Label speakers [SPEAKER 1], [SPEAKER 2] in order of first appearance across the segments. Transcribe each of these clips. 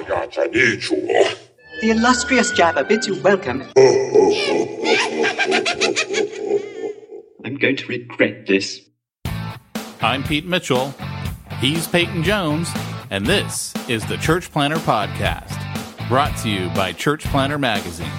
[SPEAKER 1] The illustrious Jabba bids you welcome. I'm going to regret this.
[SPEAKER 2] I'm Pete Mitchell. He's Peyton Jones. And this is the Church Planter Podcast, brought to you by Church Planter Magazine.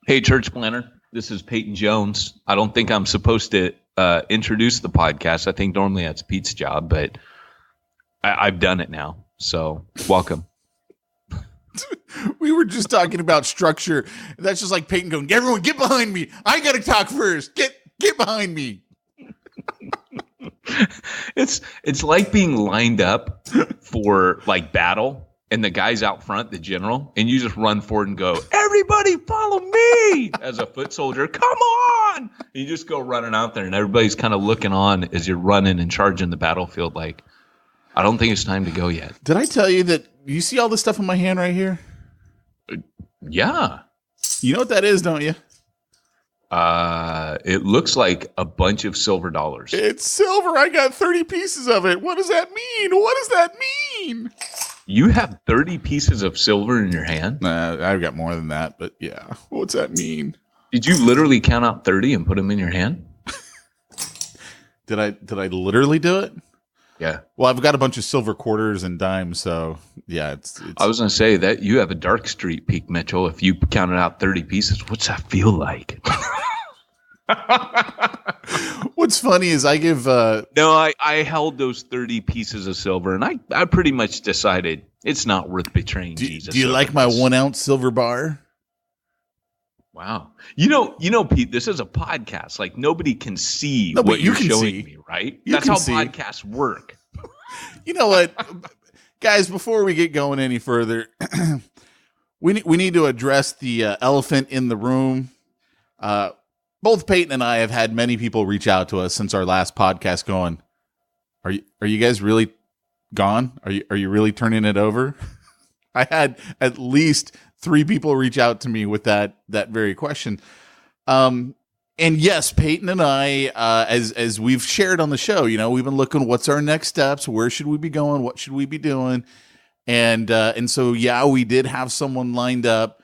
[SPEAKER 3] Hey, Church Planter. This is Peyton Jones. I don't think I'm supposed to introduce the podcast. I think normally that's Pete's job, but I've done it now. So welcome.
[SPEAKER 4] We were just talking about structure. That's just like Peyton going, everyone get behind me. I got to talk first. Get behind me.
[SPEAKER 3] It's like being lined up for like battle. And the guy's out front, the general, and you just run forward and go, everybody follow me as a foot soldier. Come on. And you just go running out there and everybody's kind of looking on as you're running and charging the battlefield. Like, I don't think it's time to go yet.
[SPEAKER 4] Did I tell you that you see all this stuff in my hand right here?
[SPEAKER 3] Yeah.
[SPEAKER 4] You know what that is, don't you?
[SPEAKER 3] It looks like a bunch of silver dollars.
[SPEAKER 4] It's silver. I got 30 pieces of it. What does that mean? What does that mean?
[SPEAKER 3] You have 30 pieces of silver in your hand?
[SPEAKER 4] I've got more than that, but yeah. What's that mean?
[SPEAKER 3] Did you literally count out 30 and put them in your hand?
[SPEAKER 4] Did I literally do it?
[SPEAKER 3] Yeah.
[SPEAKER 4] Well, I've got a bunch of silver quarters and dimes, so yeah. It's
[SPEAKER 3] I was going to say that you have a dark streak, Pete Mitchell. If you counted out 30 pieces, what's that feel like?
[SPEAKER 4] What's funny is I give
[SPEAKER 3] I held those 30 pieces of silver and I pretty much decided it's not worth betraying Jesus.
[SPEAKER 4] Do you like my 1 ounce silver bar?
[SPEAKER 3] Wow. You know, Pete, this is a podcast. Like nobody can see what you're showing me, right? That's how podcasts work.
[SPEAKER 4] You know what? Guys, before we get going any further, we need to address the elephant in the room. Both Peyton and I have had many people reach out to us since our last podcast going, are you guys really gone? Are you really turning it over? I had at least 3 people reach out to me with that very question. And yes, Peyton and I, as we've shared on the show, you know, we've been looking, what's our next steps? Where should we be going? What should we be doing? And so, yeah, we did have someone lined up.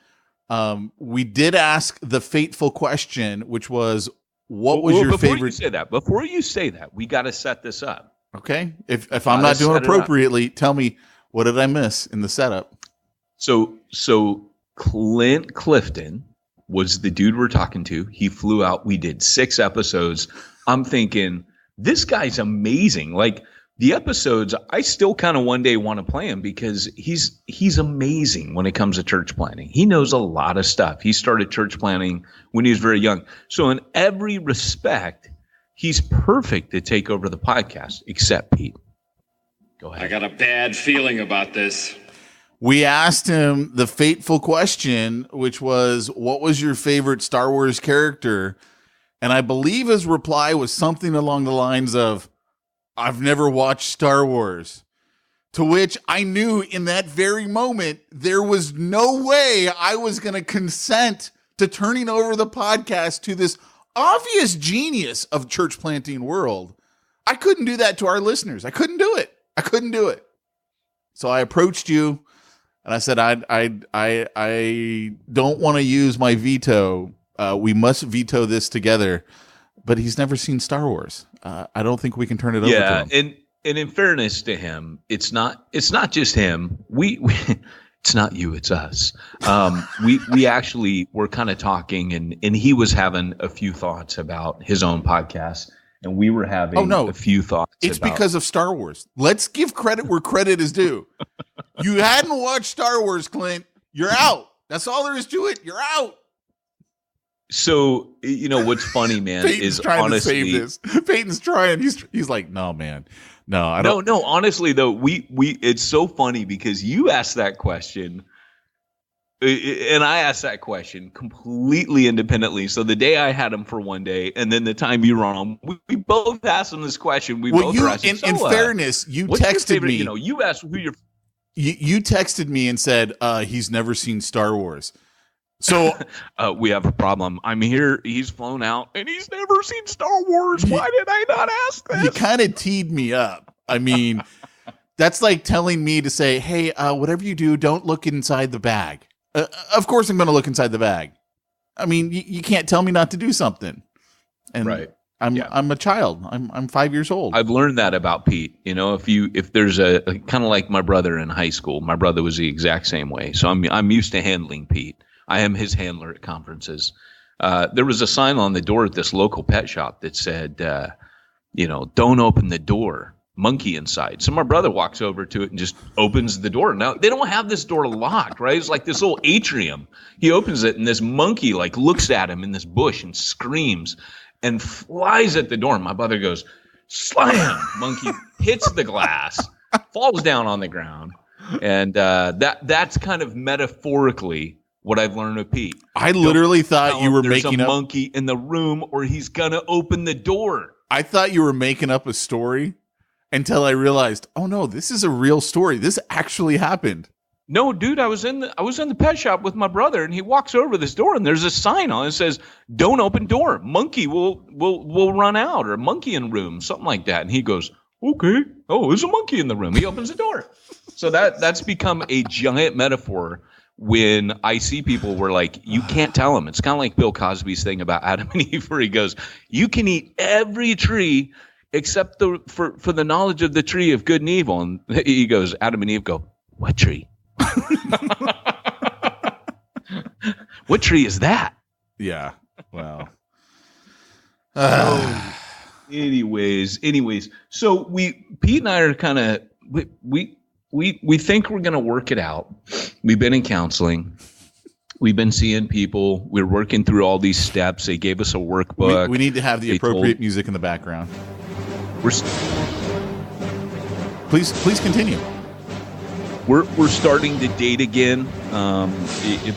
[SPEAKER 4] We did ask the fateful question, which was, what was your favorite?
[SPEAKER 3] Before you say that, we got to set this up.
[SPEAKER 4] Okay. If I'm not doing appropriately, tell me, what did I miss in the setup?
[SPEAKER 3] So Clint Clifton was the dude we're talking to. He flew out. We did 6 episodes. I'm thinking, this guy's amazing. Like, the episodes, I still kind of one day want to play him because he's amazing when it comes to church planting. He knows a lot of stuff. He started church planting when he was very young. So in every respect, he's perfect to take over the podcast, except Pete. Go ahead.
[SPEAKER 5] I got a bad feeling about this.
[SPEAKER 4] We asked him the fateful question, which was, what was your favorite Star Wars character? And I believe his reply was something along the lines of, I've never watched Star Wars. To which I knew in that very moment, there was no way I was going to consent to turning over the podcast to this obvious genius of church planting world. I couldn't do that to our listeners. I couldn't do it. So I approached you and I said, I don't want to use my veto. We must veto this together. But he's never seen Star Wars. I don't think we can turn it over to him.
[SPEAKER 3] And in fairness to him, it's not just him. We it's not you, it's us. We actually were kind of talking, and he was having a few thoughts about his own podcast, and we were having a few thoughts.
[SPEAKER 4] It's because of Star Wars. Let's give credit where credit is due. You hadn't watched Star Wars, Clint. You're out. That's all there is to it. You're out.
[SPEAKER 3] So, you know, what's funny, man, is
[SPEAKER 4] trying
[SPEAKER 3] honestly,
[SPEAKER 4] to save this. Peyton's trying. He's like, no, man. No, I don't.
[SPEAKER 3] No, honestly, though, we it's so funny because you asked that question And I asked that question completely independently. So the day I had him for one day, and then the time you were on, we both asked him this question. We both asked him,
[SPEAKER 4] in fairness, you texted me.
[SPEAKER 3] You asked who your.
[SPEAKER 4] You texted me and said he's never seen Star Wars. So
[SPEAKER 3] we have a problem. I'm here. He's flown out, and he's never seen Star Wars. Why did I not ask this?
[SPEAKER 4] You kind of teed me up. I mean, that's like telling me to say, "Hey, whatever you do, don't look inside the bag." Of course, I'm going to look inside the bag. I mean, you can't tell me not to do something. And
[SPEAKER 3] right.
[SPEAKER 4] I'm a child. I'm 5 years old.
[SPEAKER 3] I've learned that about Pete. If there's a kind of like my brother in high school, my brother was the exact same way. So I'm used to handling Pete. I am his handler at conferences. There was a sign on the door at this local pet shop that said, don't open the door. Monkey inside. So my brother walks over to it and just opens the door. Now they don't have this door locked, right? It's like this little atrium. He opens it and this monkey like looks at him in this bush and screams and flies at the door. My brother goes, slam! Monkey hits the glass, falls down on the ground. And that's kind of metaphorically what I've learned with Pete.
[SPEAKER 4] I literally thought you were making
[SPEAKER 3] up. There's a monkey in the room or he's going to open the door.
[SPEAKER 4] I thought you were making up a story. Until I realized, oh no, this is a real story. This actually happened.
[SPEAKER 3] No, dude, I was in the pet shop with my brother, and he walks over this door, and there's a sign on it that says, "Don't open door. Monkey will run out," or "Monkey in room," something like that. And he goes, "Okay. Oh, there's a monkey in the room." He opens the door. So that's become a giant metaphor when I see people where like you can't tell them. It's kind of like Bill Cosby's thing about Adam and Eve, where he goes, "You can eat every tree." Except for the knowledge of the tree of good and evil. And he goes, Adam and Eve go, what tree? What tree is that?
[SPEAKER 4] Yeah. Wow.
[SPEAKER 3] Anyways. So Pete and I are kind of, we think we're going to work it out. We've been in counseling. We've been seeing people. We're working through all these steps. They gave us a workbook.
[SPEAKER 4] We need to have the appropriate music in the background. Please continue.
[SPEAKER 3] We're starting to date again.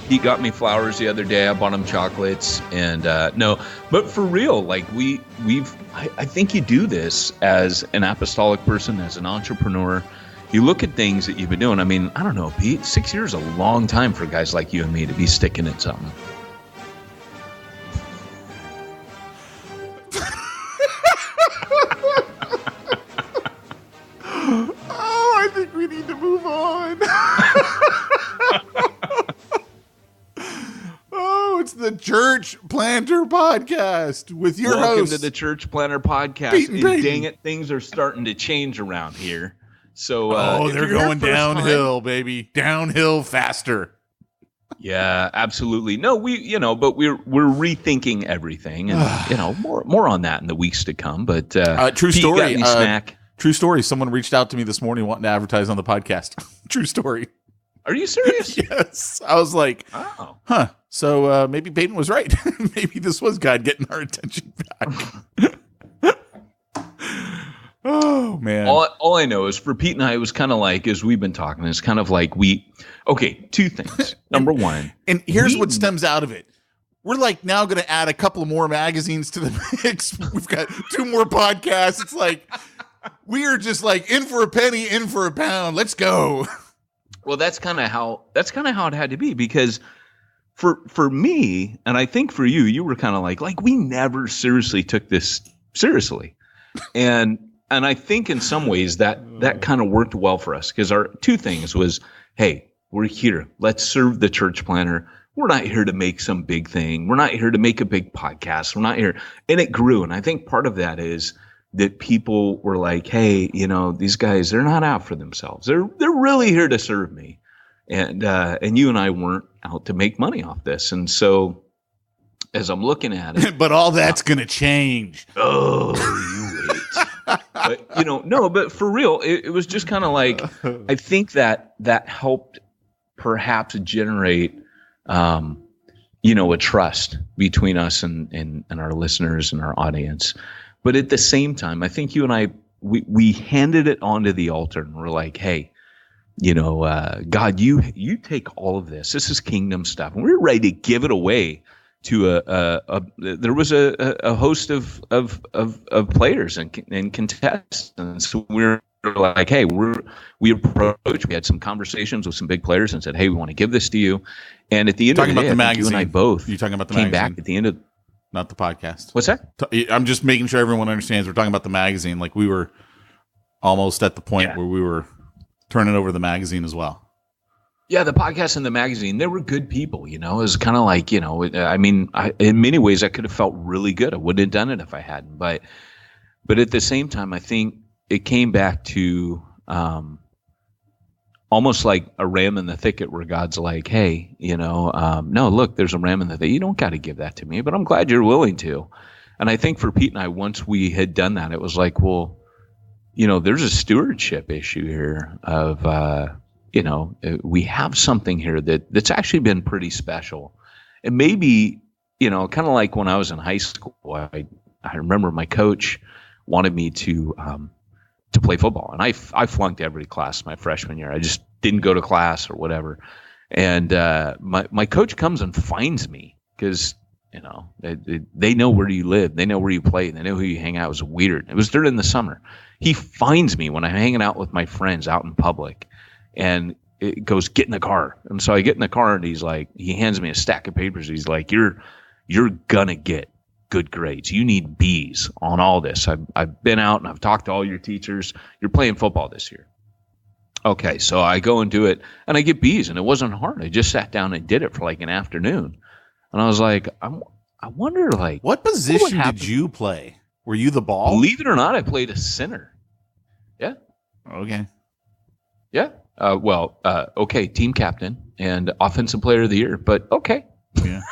[SPEAKER 3] He got me flowers the other day. I bought him chocolates, and no, but for real, like I think you do this as an apostolic person, as an entrepreneur. You look at things that you've been doing. I mean, I don't know, Pete. 6 years is a long time for guys like you and me to be sticking at something.
[SPEAKER 4] I think we need to move on. It's the Church Planter Podcast with your
[SPEAKER 3] Welcome
[SPEAKER 4] host.
[SPEAKER 3] to the Church Planter Podcast.
[SPEAKER 4] Pete and Peyton.
[SPEAKER 3] Dang it, things are starting to change around here. So,
[SPEAKER 4] they're going downhill, baby. Downhill faster.
[SPEAKER 3] Yeah, absolutely. No, but we're rethinking everything, and more on that in the weeks to come. But
[SPEAKER 4] true
[SPEAKER 3] Pete,
[SPEAKER 4] story.
[SPEAKER 3] got any snack?
[SPEAKER 4] True story. Someone reached out to me this morning wanting to advertise on the podcast. True story.
[SPEAKER 3] Are you serious?
[SPEAKER 4] Yes. I was like, huh. So maybe Peyton was right. Maybe this was God getting our attention back. Oh, man.
[SPEAKER 3] All I know is for Pete and I, it was kind of like, as we've been talking, it's kind of like two things. Number one.
[SPEAKER 4] And here's what stems out of it. We're like now going to add a couple more magazines to the mix. We've got 2 more podcasts. It's like we are just like in for a penny, in for a pound. Let's go.
[SPEAKER 3] Well, that's kind of how it had to be, because for me, and I think for you, you were kind of like we never seriously took this seriously. And I think in some ways that kind of worked well for us, because our 2 things was, hey, we're here. Let's serve the church planter. We're not here to make some big thing. We're not here to make a big podcast. We're not here. And it grew. And I think part of that is that people were like, hey, these guys, they're not out for themselves. They're really here to serve me. And you and I weren't out to make money off this. And so as I'm looking at it.
[SPEAKER 4] But all that's going to change.
[SPEAKER 3] Oh, you wait. But, no, but for real, it was just kind of like, I think that helped perhaps generate, a trust between us and our listeners and our audience. But at the same time, I think you and I, we handed it onto the altar, and we're like, hey, God, you take all of this. This is kingdom stuff, and we're ready to give it away to there was a host of players and contestants. So we're like, hey, we had some conversations with some big players and said, hey, we want to give this to you. And at the end of the day, you and I both
[SPEAKER 4] you talking about the
[SPEAKER 3] came
[SPEAKER 4] magazine?
[SPEAKER 3] back at the end of,
[SPEAKER 4] not the podcast.
[SPEAKER 3] What's that?
[SPEAKER 4] I'm just making sure everyone understands. We're talking about the magazine. Like we were almost at the point where we were turning over the magazine as well.
[SPEAKER 3] Yeah, the podcast and the magazine, they were good people, It was kind of like, in many ways I could have felt really good. I wouldn't have done it if I hadn't. But at the same time, I think it came back to almost like a ram in the thicket where God's like, hey, no, look, there's a ram in the thicket. You don't got to give that to me, but I'm glad you're willing to. And I think for Pete and I, once we had done that, it was like, well, there's a stewardship issue here of, we have something here that's actually been pretty special. And maybe, kind of like when I was in high school, I remember my coach wanted me to play football. And I flunked every class my freshman year. I just didn't go to class or whatever. And my coach comes and finds me because, they know where you live. They know where you play. They know who you hang out. It was weird. It was during the summer. He finds me when I'm hanging out with my friends out in public. And it goes, get in the car. And so I get in the car and he's like, he hands me a stack of papers. He's like, you're gonna get good grades. You need B's on all this. I've been out and I've talked to all your teachers. You're playing football this year. Okay, so I go and do it and I get B's and it wasn't hard. I just sat down and did it for like an afternoon. And I was like, I wonder like
[SPEAKER 4] what position did you play? Were you the ball?
[SPEAKER 3] Believe it or not, I played a center. Yeah.
[SPEAKER 4] Okay.
[SPEAKER 3] Yeah. Okay, team captain and offensive player of the year, but okay.
[SPEAKER 4] Yeah.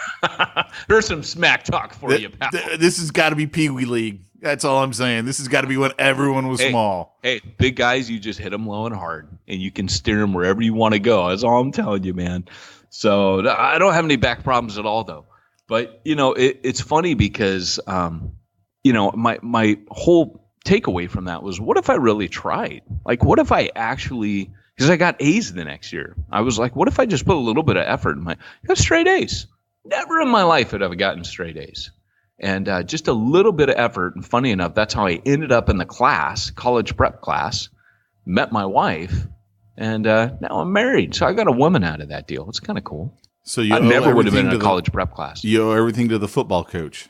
[SPEAKER 3] There's some smack talk for you, pal.
[SPEAKER 4] This has got to be Pee Wee League. That's all I'm saying. This has got to be when everyone was small.
[SPEAKER 3] Hey, big guys, you just hit them low and hard, and you can steer them wherever you want to go. That's all I'm telling you, man. So I don't have any back problems at all, though. But, it's funny because, my whole takeaway from that was, what if I really tried? Like, what if I actually – because I got A's the next year. I was like, what if I just put a little bit of effort in I got straight A's. Never in my life had I gotten straight A's. And just a little bit of effort. And funny enough, that's how I ended up in the class, college prep class, met my wife, and now I'm married. So I got a woman out of that deal. It's kind of cool.
[SPEAKER 4] So you
[SPEAKER 3] I never would have been in a college prep class.
[SPEAKER 4] You owe everything to the football coach.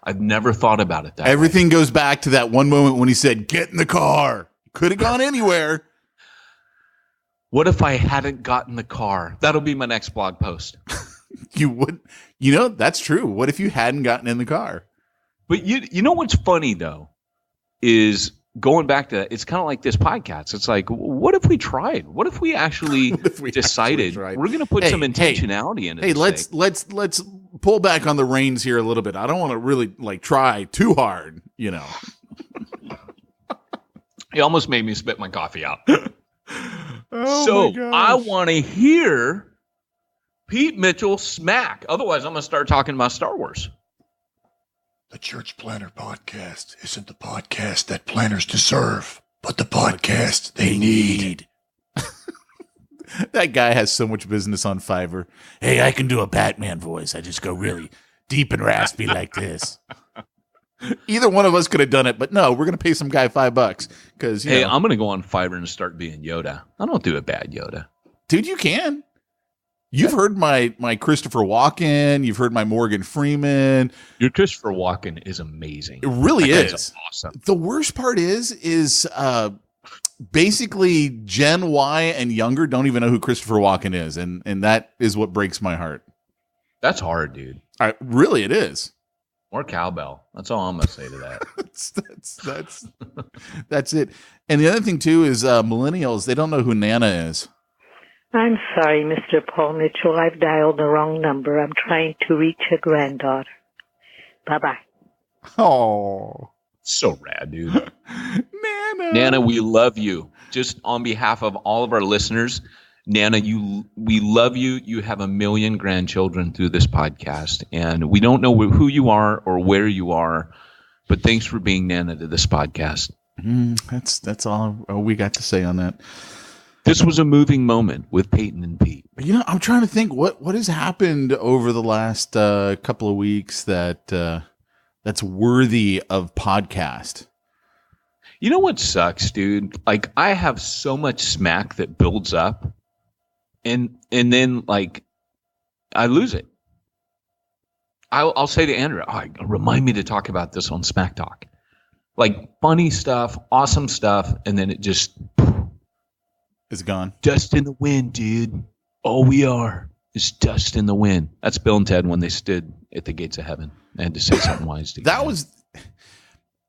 [SPEAKER 3] I've never thought about it that way.
[SPEAKER 4] Everything goes back to that one moment when he said, get in the car. Could have gone anywhere.
[SPEAKER 3] What if I hadn't gotten the car? That'll be my next blog post.
[SPEAKER 4] You would, that's true. What if you hadn't gotten in the car?
[SPEAKER 3] But you know what's funny though, is going back to that. It's kind of like this podcast. It's like, what if we tried? What if we actually decided we're going to put some intentionality into this?
[SPEAKER 4] Let's pull back on the reins here a little bit. I don't want to really try too hard.
[SPEAKER 3] You almost made me spit my coffee out. So I want to hear Pete Mitchell smack. Otherwise, I'm going to start talking about Star Wars.
[SPEAKER 6] The Church Planner Podcast isn't the podcast that planners deserve, but the podcast they need.
[SPEAKER 4] That guy has so much business on Fiverr. Hey, I can do a Batman voice. I just go really deep and raspy like this. Either one of us could have done it, but no, we're going to pay some guy $5 because
[SPEAKER 3] I'm going to go on Fiverr and start being Yoda. I don't do a bad Yoda,
[SPEAKER 4] dude. You can. You've heard my Christopher Walken. You've heard my Morgan Freeman.
[SPEAKER 3] Your Christopher Walken is amazing.
[SPEAKER 4] It really is
[SPEAKER 3] awesome.
[SPEAKER 4] The worst part is basically Gen Y and younger don't even know who Christopher Walken is, and that is what breaks my heart.
[SPEAKER 3] That's hard, dude.
[SPEAKER 4] Really, it is.
[SPEAKER 3] More cowbell. That's all I'm gonna say to that.
[SPEAKER 4] that's it. And the other thing too is millennials, they don't know who Nana is.
[SPEAKER 7] I'm sorry, Mr. Paul Mitchell. I've dialed the wrong number. I'm trying to reach a granddaughter. Bye-bye.
[SPEAKER 4] Oh.
[SPEAKER 3] So rad, dude. Nana, we love you. Just on behalf of all of our listeners, Nana, we love you. You have 1 million grandchildren through this podcast, and we don't know who you are or where you are, but thanks for being Nana to this podcast.
[SPEAKER 4] That's all we got to say on that.
[SPEAKER 3] This was a moving moment with Peyton and Pete.
[SPEAKER 4] You know, I'm trying to think what has happened over the last couple of weeks that's worthy of podcast.
[SPEAKER 3] You know what sucks, dude? Like, I have so much smack that builds up, and then like I lose it. I'll say to Andrew, remind me to talk about this on Smack Talk. Like, funny stuff, awesome stuff, and then it just
[SPEAKER 4] is gone.
[SPEAKER 3] Dust in the wind, dude. All we are is dust in the wind. That's Bill and Ted when they stood at the gates of heaven. They had to say something wise to
[SPEAKER 4] that was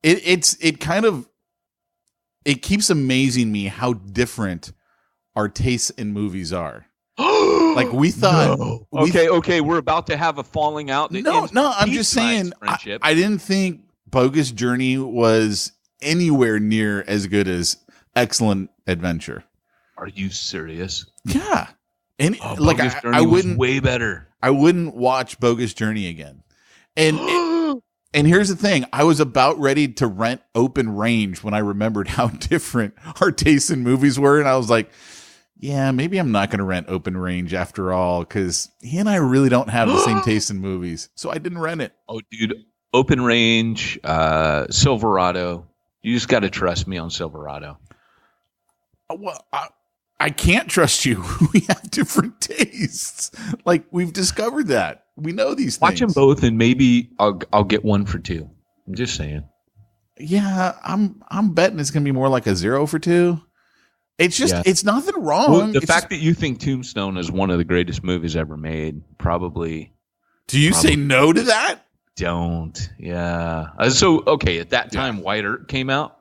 [SPEAKER 4] it keeps amazing me how different our tastes in movies are. Like, we thought
[SPEAKER 3] no. Okay, we're about to have a falling out.
[SPEAKER 4] No, I'm just saying I didn't think Bogus Journey was anywhere near as good as Excellent Adventure.
[SPEAKER 3] Are you serious?
[SPEAKER 4] Yeah. And
[SPEAKER 3] like, I wouldn't, way better.
[SPEAKER 4] I wouldn't watch Bogus Journey again. And and here's the thing, I was about ready to rent Open Range when I remembered how different our tastes in movies were, and I was like, yeah, maybe I'm not going to rent Open Range after all, because he and I really don't have the same taste in movies. So I didn't rent it.
[SPEAKER 3] Oh, dude, Open Range, Silverado. You just got to trust me on Silverado.
[SPEAKER 4] Well, I can't trust you. We have different tastes. Like, we've discovered that. We know these things.
[SPEAKER 3] Watch them both, and maybe I'll get one for two. I'm just saying.
[SPEAKER 4] Yeah, I'm betting it's going to be more like a 0 for 2. It's just, it's nothing wrong.
[SPEAKER 3] Well, the fact that you think Tombstone is one of the greatest movies ever made, probably.
[SPEAKER 4] Do you say no to that?
[SPEAKER 3] Don't. Yeah. So, okay, at that time, White Earp came out.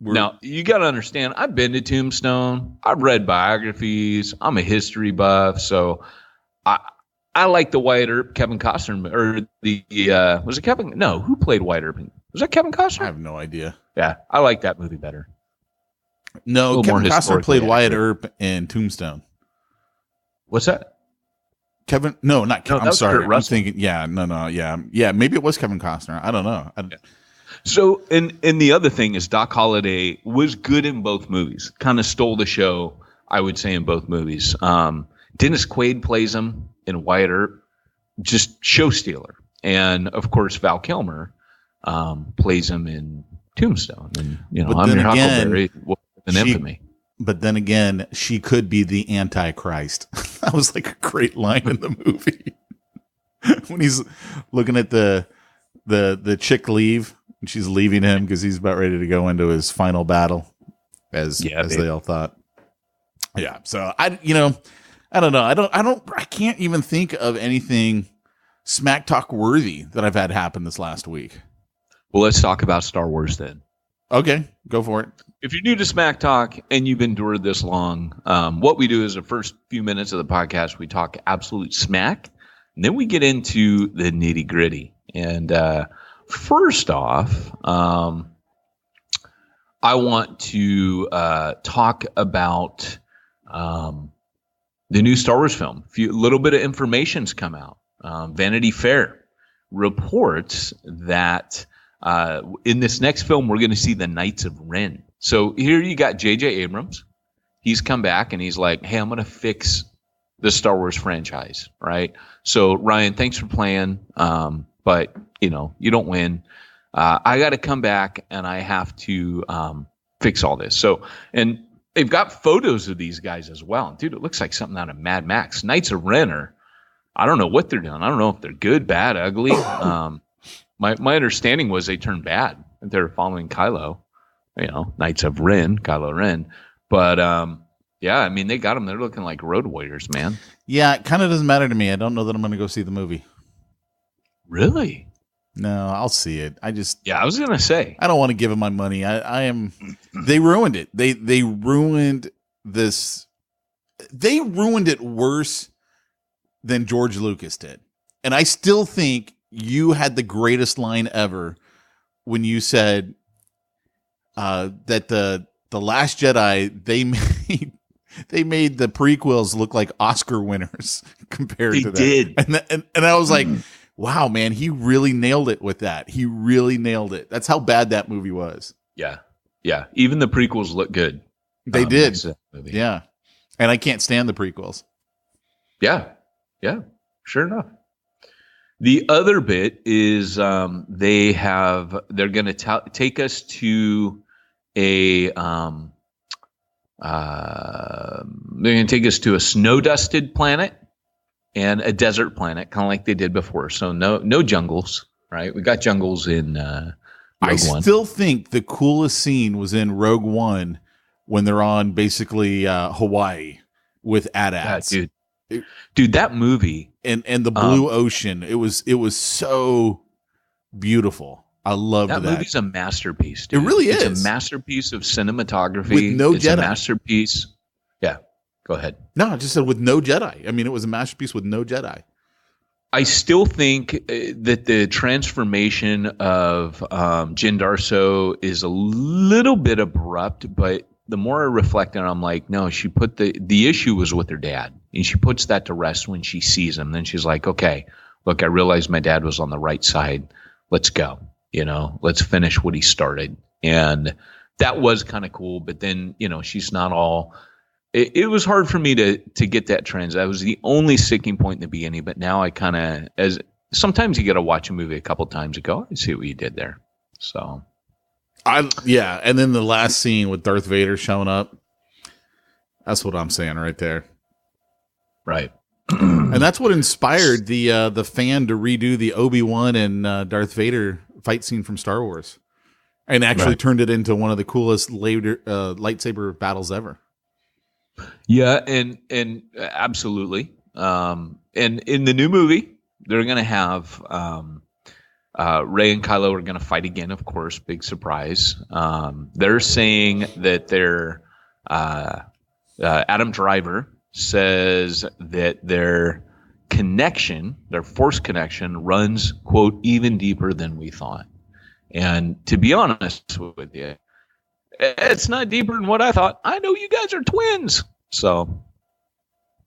[SPEAKER 3] Now, you got to understand, I've been to Tombstone. I've read biographies. I'm a history buff. So, I like the White Earp, Kevin Costner, or was it Kevin? No, who played White Earp? Was that Kevin Costner?
[SPEAKER 4] I have no idea.
[SPEAKER 3] Yeah, I like that movie better.
[SPEAKER 4] No, Kevin Costner played Wyatt Earp in Tombstone.
[SPEAKER 3] What's that?
[SPEAKER 4] Kevin? No, not Kevin. I'm sorry.
[SPEAKER 3] I'm
[SPEAKER 4] thinking. Yeah, no. Yeah. Maybe it was Kevin Costner. I don't know.
[SPEAKER 3] So, and the other thing is, Doc Holliday was good in both movies. Kind of stole the show, I would say, in both movies. Dennis Quaid plays him in Wyatt Earp, just show stealer, and of course Val Kilmer plays him in Tombstone. And I'm your Huckleberry. An infamy.
[SPEAKER 4] But then again, she could be the Antichrist. That was like a great line in the movie. When he's looking at the chick leave, and she's leaving him because he's about ready to go into his final battle, as they all thought. Yeah. So I don't know. I can't even think of anything Smack Talk worthy that I've had happen this last week.
[SPEAKER 3] Well, let's talk about Star Wars then.
[SPEAKER 4] Okay, go for it. If
[SPEAKER 3] you're new to Smack Talk and you've endured this long, what we do is the first few minutes of the podcast, we talk absolute smack, and then we get into the nitty gritty. And first off, I want to talk about the new Star Wars film. A little bit of information's come out. Vanity Fair reports that in this next film, we're going to see the Knights of Ren. So here you got J.J. Abrams. He's come back and he's like, hey, I'm going to fix the Star Wars franchise, right? So, Ryan, thanks for playing, but, you don't win. I got to come back and I have to fix all this. So, and they've got photos of these guys as well. Dude, it looks like something out of Mad Max. Knights of Ren I don't know what they're doing. I don't know if they're good, bad, ugly. My understanding was they turned bad. They're following Kylo, Knights of Ren, Kylo Ren. But yeah, I mean, they got them. They're looking like road warriors, man.
[SPEAKER 4] Yeah, it kind of doesn't matter to me. I don't know that I'm going to go see the movie.
[SPEAKER 3] Really?
[SPEAKER 4] No, I'll see it. I
[SPEAKER 3] was going to say,
[SPEAKER 4] I don't want to give them my money. They ruined it. They ruined this. They ruined it worse than George Lucas did. And I still think you had the greatest line ever when you said that the Last Jedi, they made the prequels look like Oscar winners compared to that.
[SPEAKER 3] They did.
[SPEAKER 4] And I was like, wow, man, he really nailed it with that. He really nailed it. That's how bad that movie was.
[SPEAKER 3] Yeah. Yeah. Even the prequels look good.
[SPEAKER 4] They did. Yeah. And I can't stand the prequels.
[SPEAKER 3] Yeah. Sure enough. The other bit is they're going to take us to they're going to take us to a snow-dusted planet and a desert planet, kind of like they did before. So no jungles, right? We got jungles in Rogue One.
[SPEAKER 4] I still think the coolest scene was in Rogue One when they're on basically Hawaii with AT-ATs.
[SPEAKER 3] Yeah, dude, that movie
[SPEAKER 4] and the blue ocean. It was so beautiful. I loved that.
[SPEAKER 3] That movie's a masterpiece, dude.
[SPEAKER 4] It really is.
[SPEAKER 3] It's a masterpiece of cinematography.
[SPEAKER 4] With no
[SPEAKER 3] it's
[SPEAKER 4] Jedi.
[SPEAKER 3] A masterpiece. Yeah, go ahead.
[SPEAKER 4] No, I just said with no Jedi. I mean, it was a masterpiece with no Jedi.
[SPEAKER 3] I still think that the transformation of Jyn Darso is a little bit abrupt, but the more I reflect on it, I'm like, no, she put the issue was with her dad, and she puts that to rest when she sees him. Then she's like, okay, look, I realized my dad was on the right side. Let's go. Let's finish what he started. And that was kind of cool. But then, she's not all. It was hard for me to get that trend. That was the only sticking point in the beginning. But now I kind of, sometimes you got to watch a movie a couple times and go, I see what you did there. So.
[SPEAKER 4] And then the last scene with Darth Vader showing up. That's what I'm saying right there.
[SPEAKER 3] Right.
[SPEAKER 4] And that's what inspired the fan to redo the Obi-Wan and Darth Vader fight scene from Star Wars, and actually turned it into one of the coolest lightsaber battles ever.
[SPEAKER 3] Yeah, and absolutely. And in the new movie, they're going to have Rey and Kylo are going to fight again. Of course, big surprise. They're saying that Adam Driver says that their force connection runs, quote, even deeper than we thought. And to be honest with you, it's not deeper than what I thought. I know you guys are twins. So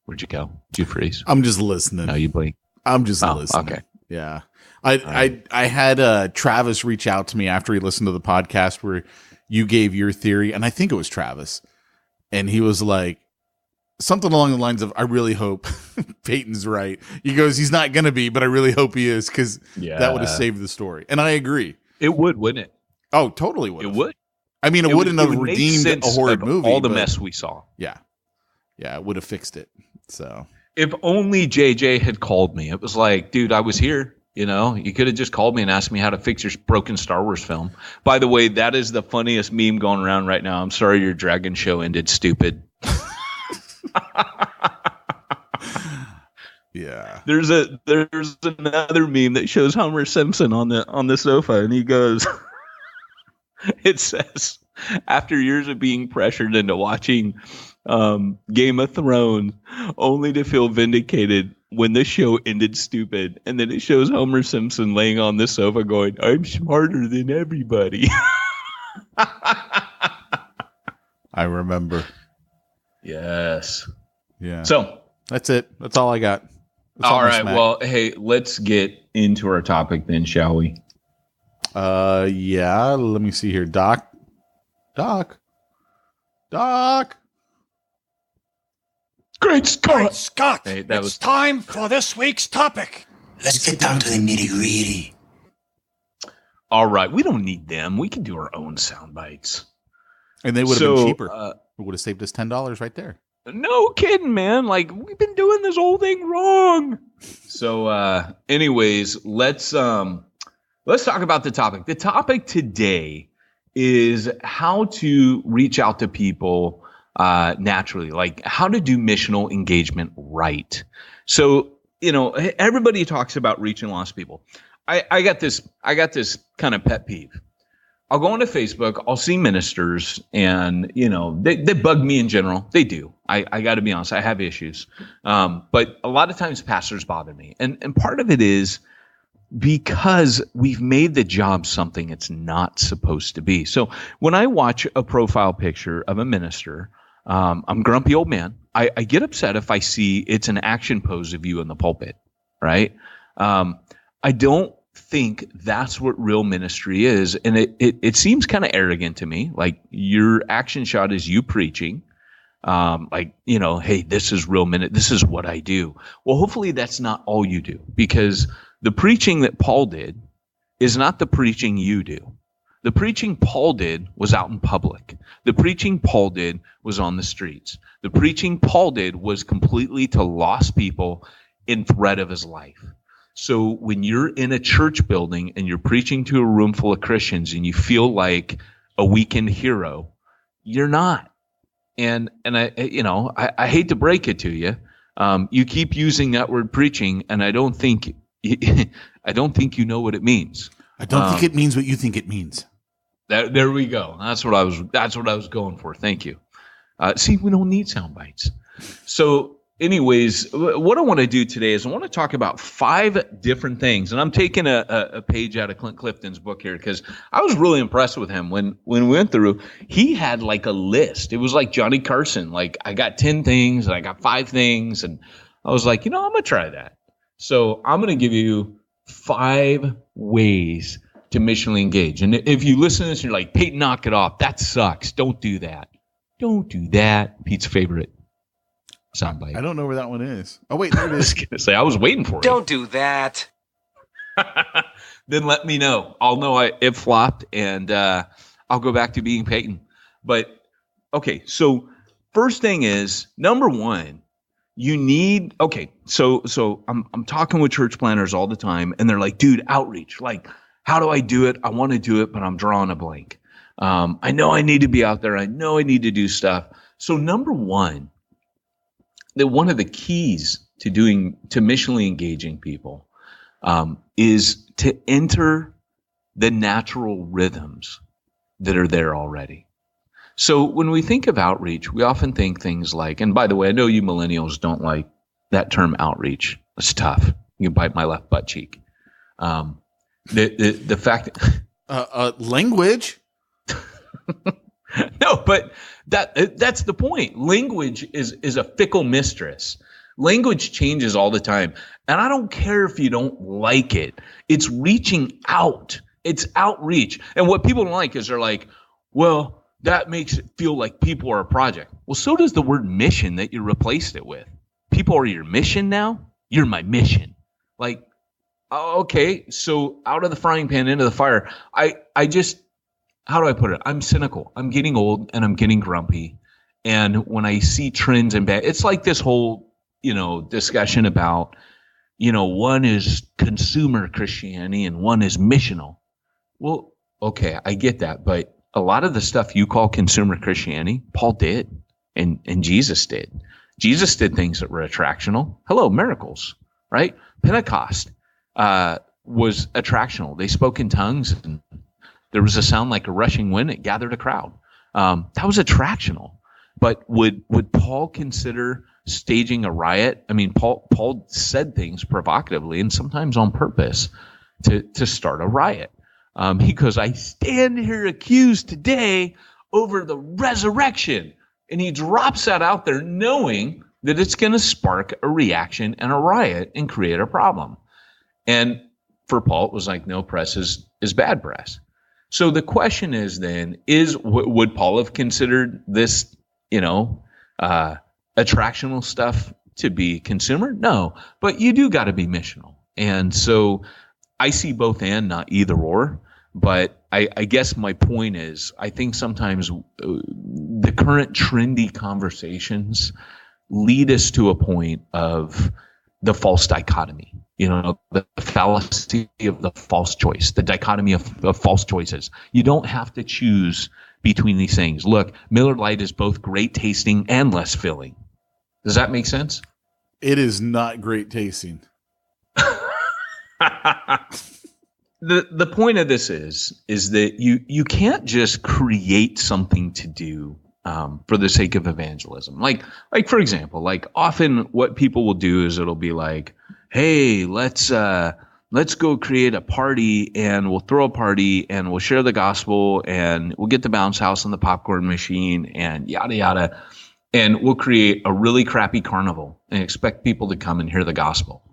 [SPEAKER 3] where'd you go? Did you freeze?
[SPEAKER 4] I'm just listening.
[SPEAKER 3] No, you blink.
[SPEAKER 4] I'm just listening.
[SPEAKER 3] Okay.
[SPEAKER 4] Yeah. I had Travis reach out to me after he listened to the podcast where you gave your theory, and I think it was Travis. And he was like, something along the lines of, I really hope Peyton's right. He goes, he's not going to be, but I really hope he is, because that would have saved the story. And I agree.
[SPEAKER 3] It would, wouldn't it?
[SPEAKER 4] Oh, totally would.
[SPEAKER 3] It would.
[SPEAKER 4] I mean, it wouldn't have redeemed a horrid movie.
[SPEAKER 3] All the mess we saw.
[SPEAKER 4] Yeah. Yeah, it would have fixed it. So
[SPEAKER 3] if only JJ had called me. It was like, dude, I was here. You could have just called me and asked me how to fix your broken Star Wars film. By the way, that is the funniest meme going around right now. I'm sorry your Dragon show ended stupid.
[SPEAKER 4] Yeah.
[SPEAKER 3] There's another meme that shows Homer Simpson on the sofa, and he goes, it says, after years of being pressured into watching Game of Thrones, only to feel vindicated when the show ended stupid. And then it shows Homer Simpson laying on the sofa going, I'm smarter than everybody.
[SPEAKER 4] I remember.
[SPEAKER 3] Yes.
[SPEAKER 4] Yeah.
[SPEAKER 3] So
[SPEAKER 4] that's it. That's all I got.
[SPEAKER 3] All right. Well, hey, let's get into our topic then, shall we?
[SPEAKER 4] Yeah. Let me see here. Doc.
[SPEAKER 3] Great Scott.
[SPEAKER 6] Great Scott.
[SPEAKER 3] Hey,
[SPEAKER 6] It's time for this week's topic.
[SPEAKER 8] Let's get down to the nitty-gritty.
[SPEAKER 3] All right. We don't need them. We can do our own sound bites.
[SPEAKER 4] And they would have been cheaper. It would have saved us $10 right there.
[SPEAKER 3] No kidding, man. Like, we've been doing this whole thing wrong. So, anyways, let's talk about the topic. The topic today is how to reach out to people naturally, like how to do missional engagement right. So, everybody talks about reaching lost people. I got this kind of pet peeve. I'll go onto Facebook, I'll see ministers, and they bug me in general. They do. I got to be honest, I have issues. But a lot of times pastors bother me. And part of it is because we've made the job something it's not supposed to be. So when I watch a profile picture of a minister, I'm a grumpy old man. I get upset if I see it's an action pose of you in the pulpit, right? I don't think that's what real ministry is. And it seems kind of arrogant to me. Like, your action shot is you preaching. like, you know, hey, this is real minute. This is what I do. Well, hopefully that's not all you do, because the preaching that Paul did is not the preaching you do. The preaching Paul did was out in public. The preaching Paul did was on the streets. The preaching Paul did was completely to lost people in threat of his life. So when you're in a church building and you're preaching to a room full of Christians and you feel like a weekend hero, you're not. And I hate to break it to you. You keep using that word preaching, and I don't think you know what it means.
[SPEAKER 4] I don't think it means what you think it means.
[SPEAKER 3] There we go. That's what I was going for. Thank you. See, we don't need sound bites. So anyways, what I want to do today is I want to talk about 5 different things. And I'm taking a page out of Clint Clifton's book here, because I was really impressed with him. When we went through, he had like a list. It was like Johnny Carson. Like, I got 10 things and I got 5 things. And I was like, I'm going to try that. So I'm going to give you 5 ways to missionally engage. And if you listen to this and you're like, Peyton, knock it off. That sucks. Don't do that. Don't do that. Pete's favorite soundbite.
[SPEAKER 4] I don't know where that one is. Oh, wait, there it is.
[SPEAKER 3] I was waiting for it.
[SPEAKER 9] Don't do that.
[SPEAKER 3] Then let me know. I'll know it flopped, and I'll go back to being Peyton. But, okay, so first thing is, number 1, you need, so I'm talking with church planners all the time, and they're like, dude, outreach. Like, how do I do it? I want to do it, but I'm drawing a blank. I know I need to be out there. I know I need to do stuff. So number 1, that one of the keys to missionally engaging people is to enter the natural rhythms that are there already. So when we think of outreach, we often think things like, and by the way, I know you millennials don't like that term outreach. It's tough. You can bite my left butt cheek. The fact that
[SPEAKER 4] language.
[SPEAKER 3] No, but that's the point. Language is a fickle mistress. Language changes all the time. And I don't care if you don't like it. It's reaching out. It's outreach. And what people don't like is they're like, well, that makes it feel like people are a project. Well, so does the word mission that you replaced it with. People are your mission now. You're my mission. Like, okay, so out of the frying pan into the fire. I just, how do I put it? I'm cynical. I'm getting old and I'm getting grumpy. And when I see trends and bad, it's like this whole, discussion about, one is consumer Christianity and one is missional. Well, okay, I get that. But a lot of the stuff you call consumer Christianity, Paul did and Jesus did. Jesus did things that were attractional. Hello, miracles, right? Pentecost was attractional. They spoke in tongues and there was a sound like a rushing wind. It gathered a crowd. That was attractional. But would Paul consider staging a riot? I mean, Paul said things provocatively and sometimes on purpose to start a riot. He goes, I stand here accused today over the resurrection. And he drops that out there knowing that it's going to spark a reaction and a riot and create a problem. And for Paul, it was like, no, press is bad press. So the question is then, would Paul have considered this, attractional stuff to be consumer? No, but you do got to be missional. And so I see both and, not either or. But I guess my point is, I think sometimes the current trendy conversations lead us to a point of the false dichotomy. The fallacy of the false choice, the dichotomy of false choices. You don't have to choose between these things. Look, Miller Lite is both great tasting and less filling. Does that make sense?
[SPEAKER 4] It is not great tasting.
[SPEAKER 3] The point of this is that you can't just create something to do for the sake of evangelism. Like for example, like often what people will do is it'll be like, hey, let's go create a party and we'll throw a party and we'll share the gospel and we'll get the bounce house and the popcorn machine and yada, yada. And we'll create a really crappy carnival and expect people to come and hear the gospel.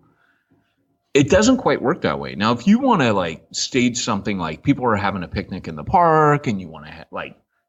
[SPEAKER 3] It doesn't quite work that way. Now, if you want to like stage something like people are having a picnic in the park and you want to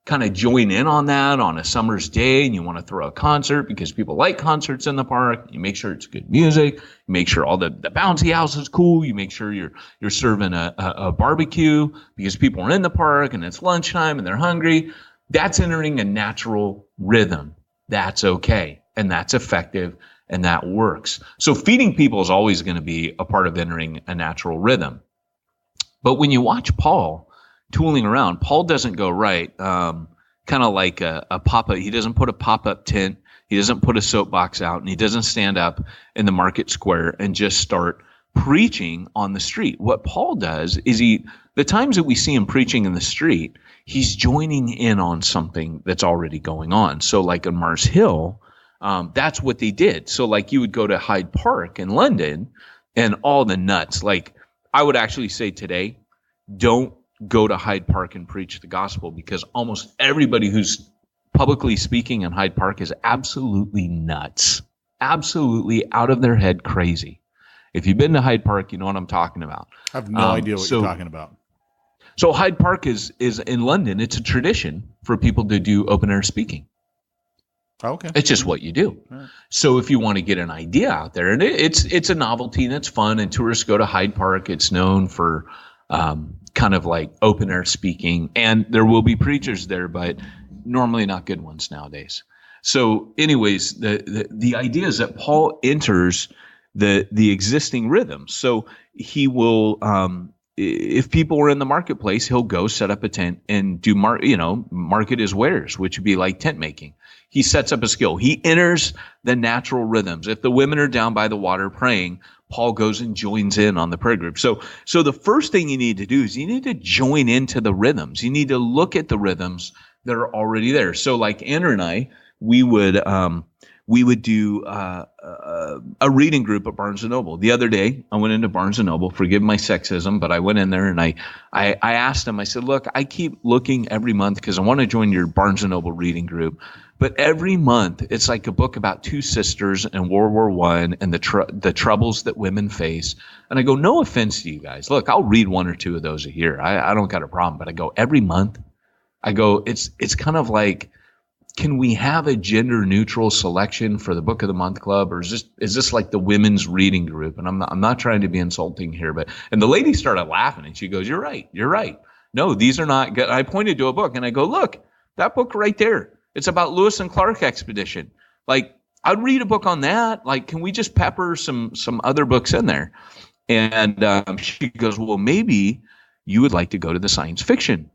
[SPEAKER 3] kind of join in on that on a summer's day and you want to throw a concert because people like concerts in the park, you make sure it's good music, you make sure all the bouncy house is cool, you make sure you're serving a barbecue because people are in the park and it's lunchtime and they're hungry. That's entering a natural rhythm. That's okay. And that's effective and that works. So feeding people is always going to be a part of entering a natural rhythm. But when you watch Paul tooling around, Paul doesn't go right, kind of like a pop-up. He doesn't put a pop-up tent. He doesn't put a soapbox out, and he doesn't stand up in the market square and just start preaching on the street. What Paul does is the times that we see him preaching in the street, he's joining in on something that's already going on. So like on Mars Hill, that's what they did. So like you would go to Hyde Park in London and all the nuts. Like I would actually say today, don't go to Hyde Park and preach the gospel because almost everybody who's publicly speaking in Hyde Park is absolutely nuts, absolutely out of their head crazy. If you've been to Hyde Park, you know what I'm talking about.
[SPEAKER 4] I have no idea what you're talking about.
[SPEAKER 3] So Hyde Park is in London. It's a tradition for people to do open air speaking.
[SPEAKER 4] Okay.
[SPEAKER 3] It's just what you do. Right. So if you want to get an idea out there, and it's a novelty and it's fun, and tourists go to Hyde Park. It's known for kind of like open air speaking, and there will be preachers there, but normally not good ones nowadays. So anyways, the idea is that Paul enters the existing rhythm. So he will, if people are in the marketplace, he'll go set up a tent and do market his wares, which would be like tent making. He sets up a skill. He enters the natural rhythms. If the women are down by the water praying, Paul goes and joins in on the prayer group. So the first thing you need to do is you need to join into the rhythms. You need to look at the rhythms that are already there. So like Andrew and I, we would do a reading group at Barnes & Noble. The other day, I went into Barnes & Noble. Forgive my sexism, but I went in there and I asked him, I said, look, I keep looking every month because I want to join your Barnes & Noble reading group. But every month, it's like a book about two sisters in World War I and the troubles that women face. And I go, no offense to you guys. Look, I'll read one or two of those a year. I don't got a problem. But I go, every month, I go, it's kind of like, can we have a gender neutral selection for the Book of the Month Club, or is this like the women's reading group? And I'm not trying to be insulting here, and the lady started laughing and she goes, you're right. No, these are not good. I pointed to a book and I go, look, that book right there. It's about Lewis and Clark expedition. Like, I'd read a book on that. Like, can we just pepper some other books in there? And she goes, well, maybe you would like to go to the science fiction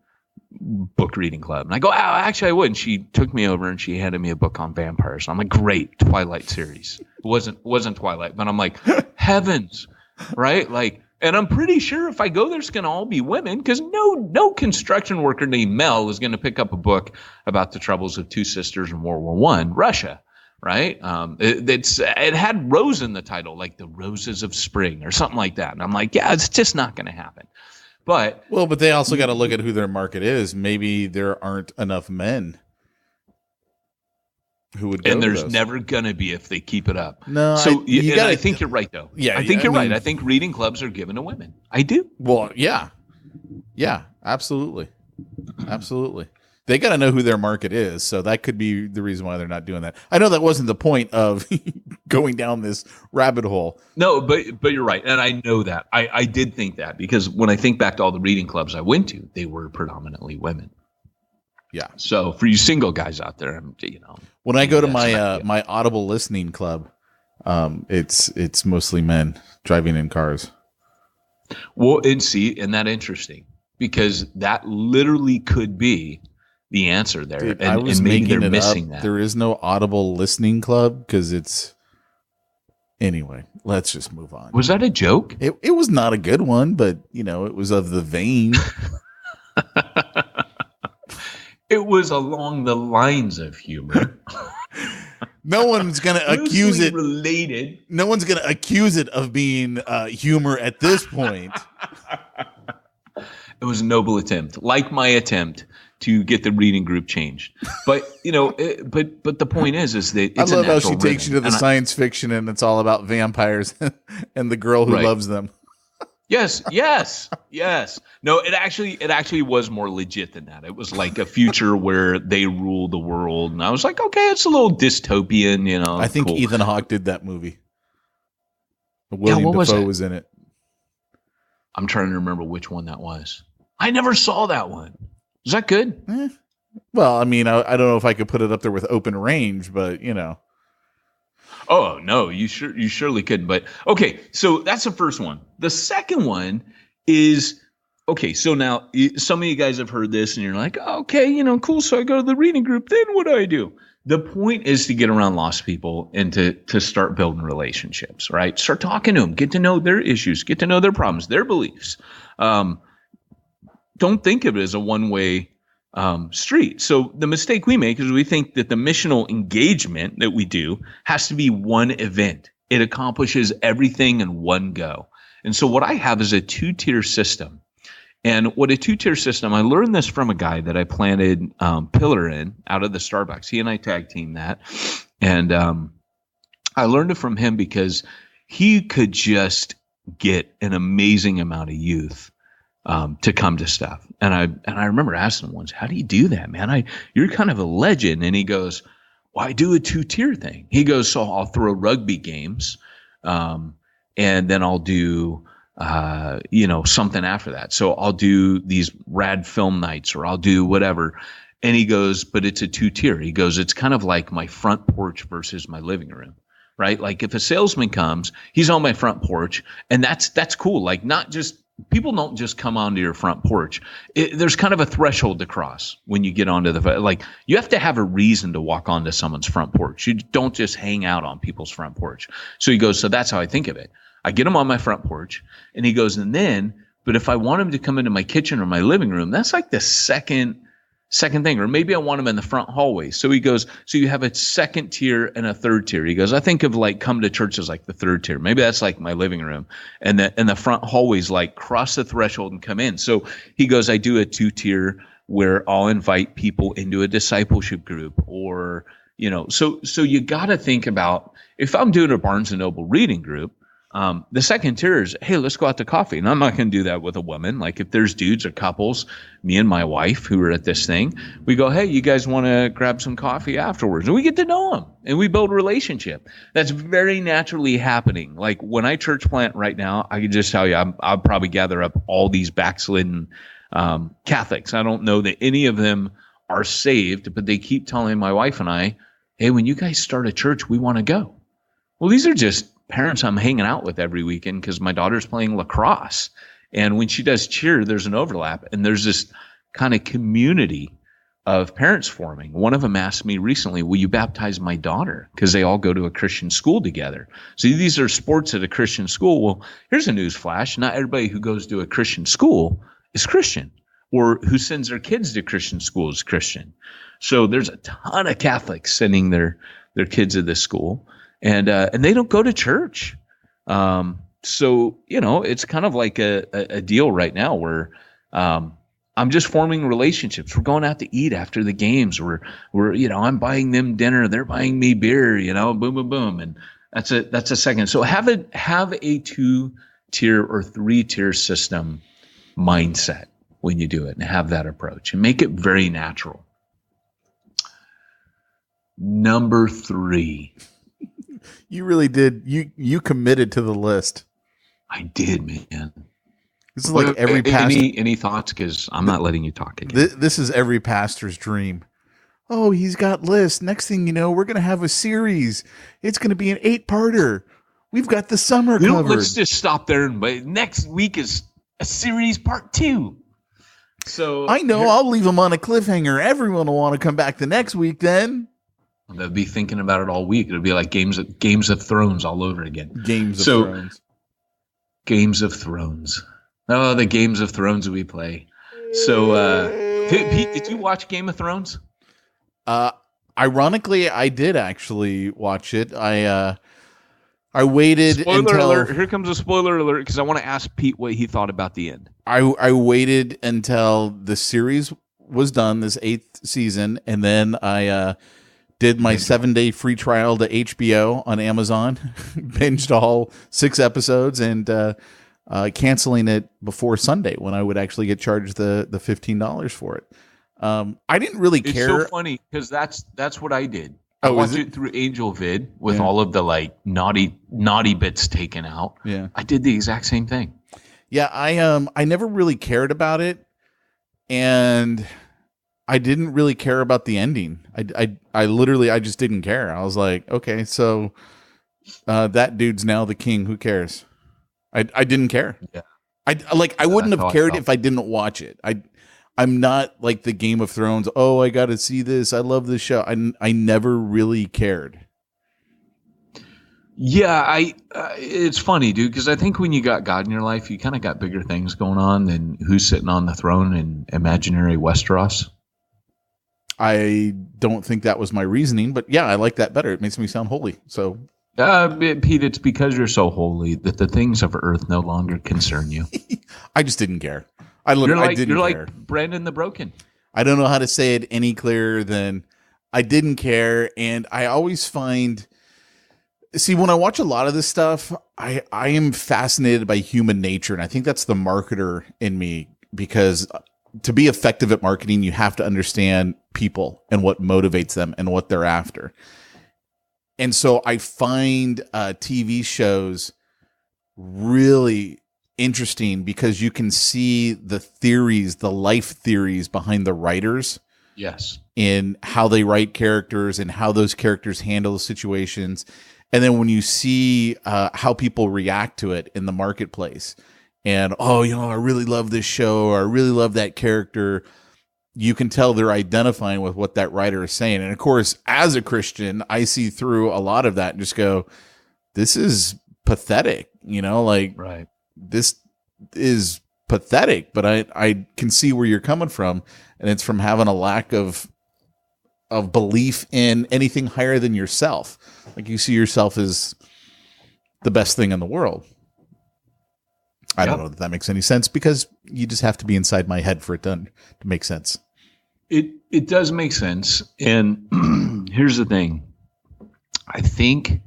[SPEAKER 3] book reading club. And I go, actually I would. And she took me over and she handed me a book on vampires. And I'm like, great, Twilight series. It wasn't Twilight, but I'm like, heavens, right? Like, and I'm pretty sure if I go, there's going to all be women, because no construction worker named Mel is going to pick up a book about the troubles of two sisters in World War I, Russia, right? It had Rose in the title, like the Roses of Spring or something like that. And I'm like, yeah, it's just not going to happen. But
[SPEAKER 4] they also got to look at who their market is. Maybe there aren't enough men who would go.
[SPEAKER 3] And there's never going to be if they keep it up.
[SPEAKER 4] No,
[SPEAKER 3] so I think you're right, though.
[SPEAKER 4] Yeah,
[SPEAKER 3] I think you're right. I think reading clubs are given to women. I do.
[SPEAKER 4] Well, yeah, absolutely. They got to know who their market is, so that could be the reason why they're not doing that. I know that wasn't the point of going down this rabbit hole.
[SPEAKER 3] No, but you're right, and I know that. I did think that, because when I think back to all the reading clubs I went to, they were predominantly women.
[SPEAKER 4] Yeah.
[SPEAKER 3] So for you single guys out there,
[SPEAKER 4] when I go to my Audible listening club, it's mostly men driving in cars.
[SPEAKER 3] Well, isn't that interesting? Because that literally could be the answer there.
[SPEAKER 4] Dude,
[SPEAKER 3] and maybe they're missing that.
[SPEAKER 4] There is no Audible listening club because it's... Anyway, let's just move on.
[SPEAKER 3] Was that a joke?
[SPEAKER 4] It was not a good one, but, it was of the vein.
[SPEAKER 3] It was along the lines of humor.
[SPEAKER 4] No one's going to accuse it.
[SPEAKER 3] Related.
[SPEAKER 4] No one's going to accuse it of being humor at this point.
[SPEAKER 3] It was a noble attempt, like my attempt to get the reading group changed. But but the point is that it's
[SPEAKER 4] I love how she
[SPEAKER 3] rhythm.
[SPEAKER 4] takes you to the science fiction and it's all about vampires and the girl who loves them.
[SPEAKER 3] Yes. No, it actually was more legit than that. It was like a future where they rule the world, and I was like, okay, it's a little dystopian, you know.
[SPEAKER 4] I think
[SPEAKER 3] cool.
[SPEAKER 4] Ethan Hawke did that movie. William Dafoe was in it.
[SPEAKER 3] I'm trying to remember which one that was. I never saw that one. Is that good?
[SPEAKER 4] Well, I mean, I don't know if I could put it up there with Open Range, but you know.
[SPEAKER 3] Oh no, you surely couldn't. But okay, so that's the first one. The second one is okay. So now some of you guys have heard this, and you're like, okay, you know, cool. So I go to the reading group. Then what do I do? The point is to get around lost people and to start building relationships. Right? Start talking to them. Get to know their issues. Get to know their problems, their beliefs. Don't think of it as a one-way street. So the mistake we make is we think that the missional engagement that we do has to be one event. It accomplishes everything in one go. And so what I have is a 2-tier system. And what a 2-tier system, I learned this from a guy that I planted Pillar in out of the Starbucks. He and I tag team that. And I learned it from him because he could just get an amazing amount of youth to come to stuff. And I remember asking him once, how do you do that, man? You're kind of a legend. And he goes, well, I do a 2-tier thing. He goes, so I'll throw rugby games, and then I'll do, something after that. So I'll do these rad film nights, or I'll do whatever. And he goes, but it's a 2-tier. He goes, it's kind of like my front porch versus my living room. Right? Like if a salesman comes, he's on my front porch, and that's cool. Like not just people don't just come onto your front porch. There's kind of a threshold to cross when you get onto like you have to have a reason to walk onto someone's front porch. You don't just hang out on people's front porch. So he goes, so that's how I think of it. I get him on my front porch, and he goes, and then, but if I want him to come into my kitchen or my living room, that's like the second thing, or maybe I want him in the front hallway. So he goes, so you have a 2nd tier and a 3rd tier. He goes, I think of like come to church as like the 3rd tier. Maybe that's like my living room, and the front hallways like cross the threshold and come in. So he goes, I do a 2-tier where I'll invite people into a discipleship group, or so you got to think about, if I'm doing a Barnes and Noble reading group, the 2nd tier is, hey, let's go out to coffee. And I'm not going to do that with a woman. Like if there's dudes or couples, me and my wife who are at this thing, we go, hey, you guys want to grab some coffee afterwards? And we get to know them, and we build a relationship. That's very naturally happening. Like when I church plant right now, I can just tell you, I'll probably gather up all these backslidden Catholics. I don't know that any of them are saved, but they keep telling my wife and I, hey, when you guys start a church, we want to go. Well, these are just parents I'm hanging out with every weekend because my daughter's playing lacrosse. And when she does cheer, there's an overlap, and there's this kind of community of parents forming. One of them asked me recently, will you baptize my daughter? Because they all go to a Christian school together. So these are sports at a Christian school. Well, here's a news flash. Not everybody who goes to a Christian school is Christian, or who sends their kids to Christian school is Christian. So there's a ton of Catholics sending their kids to this school. And they don't go to church. So, it's kind of like a deal right now where I'm just forming relationships. We're going out to eat after the games. We're I'm buying them dinner. They're buying me beer, boom, boom, boom. And that's a second. So have a 2-tier or 3-tier system mindset when you do it, and have that approach and make it very natural. Number 3.
[SPEAKER 4] You really did. You committed to the list.
[SPEAKER 3] I did, man.
[SPEAKER 4] This is like every pastor.
[SPEAKER 3] Any thoughts? Because I'm not letting you talk again.
[SPEAKER 4] This is every pastor's dream. Oh, he's got lists. Next thing you know, we're going to have a series. It's going to be an 8-parter. We've got the summer covered.
[SPEAKER 3] Let's just stop there. But next week is a series part 2. So
[SPEAKER 4] I know. I'll leave them on a cliffhanger. Everyone will want to come back the next week then.
[SPEAKER 3] They'll be thinking about it all week. It'll be like Games of Thrones all over again.
[SPEAKER 4] Games of Thrones.
[SPEAKER 3] Games of Thrones. Oh, the Games of Thrones that we play. So, Pete, did you watch Game of Thrones?
[SPEAKER 4] Ironically, I did actually watch it. I waited
[SPEAKER 3] Spoiler alert. Here comes a spoiler alert, because I want to ask Pete what he thought about the end.
[SPEAKER 4] I waited until the series was done, this 8th season, and then I did my 7-day free trial to HBO on Amazon, binged all 6 episodes, and canceling it before Sunday when I would actually get charged the $15 for it. I didn't really care.
[SPEAKER 3] It's so funny because that's what I did. I
[SPEAKER 4] Oh, is
[SPEAKER 3] watched
[SPEAKER 4] it?
[SPEAKER 3] it through Angel Vid with
[SPEAKER 4] Yeah.
[SPEAKER 3] all of the like naughty bits taken out.
[SPEAKER 4] Yeah.
[SPEAKER 3] I did the exact same thing.
[SPEAKER 4] Yeah, I never really cared about it, and I didn't really care about the ending. I literally just didn't care. I was like, okay, so that dude's now the king. Who cares? I didn't care.
[SPEAKER 3] Yeah.
[SPEAKER 4] I wouldn't
[SPEAKER 3] That's how
[SPEAKER 4] have
[SPEAKER 3] I
[SPEAKER 4] cared
[SPEAKER 3] felt.
[SPEAKER 4] if I didn't watch it. I'm not like the Game of Thrones. Oh, I got to see this. I love this show. I never really cared.
[SPEAKER 3] Yeah, it's funny, dude, because I think when you got God in your life, you kind of got bigger things going on than who's sitting on the throne in imaginary Westeros.
[SPEAKER 4] I don't think that was my reasoning, but yeah, I like that better. It makes me sound holy. So
[SPEAKER 3] Pete, it's because you're so holy that the things of earth no longer concern you.
[SPEAKER 4] I just didn't care. I didn't
[SPEAKER 3] You're
[SPEAKER 4] care.
[SPEAKER 3] like Brandon the Broken.
[SPEAKER 4] I don't know how to say it any clearer than I didn't care. And I always find, see, when I watch a lot of this stuff, I am fascinated by human nature. And I think that's the marketer in me, because to be effective at marketing, you have to understand people and what motivates them and what they're after. And so I find TV shows really interesting because you can see the theories, the life theories behind the writers.
[SPEAKER 3] Yes.
[SPEAKER 4] In how they write characters and how those characters handle situations. And then when you see how people react to it in the marketplace and, oh, I really love this show, or I really love that character, you can tell they're identifying with what that writer is saying. And of course, as a Christian, I see through a lot of that and just go, this is pathetic,
[SPEAKER 3] Right.
[SPEAKER 4] this is pathetic, but I can see where you're coming from. And it's from having a lack of belief in anything higher than yourself. Like you see yourself as the best thing in the world. I don't know if that makes any sense, because you just have to be inside my head for it to make sense.
[SPEAKER 3] It does make sense. And here's the thing. I think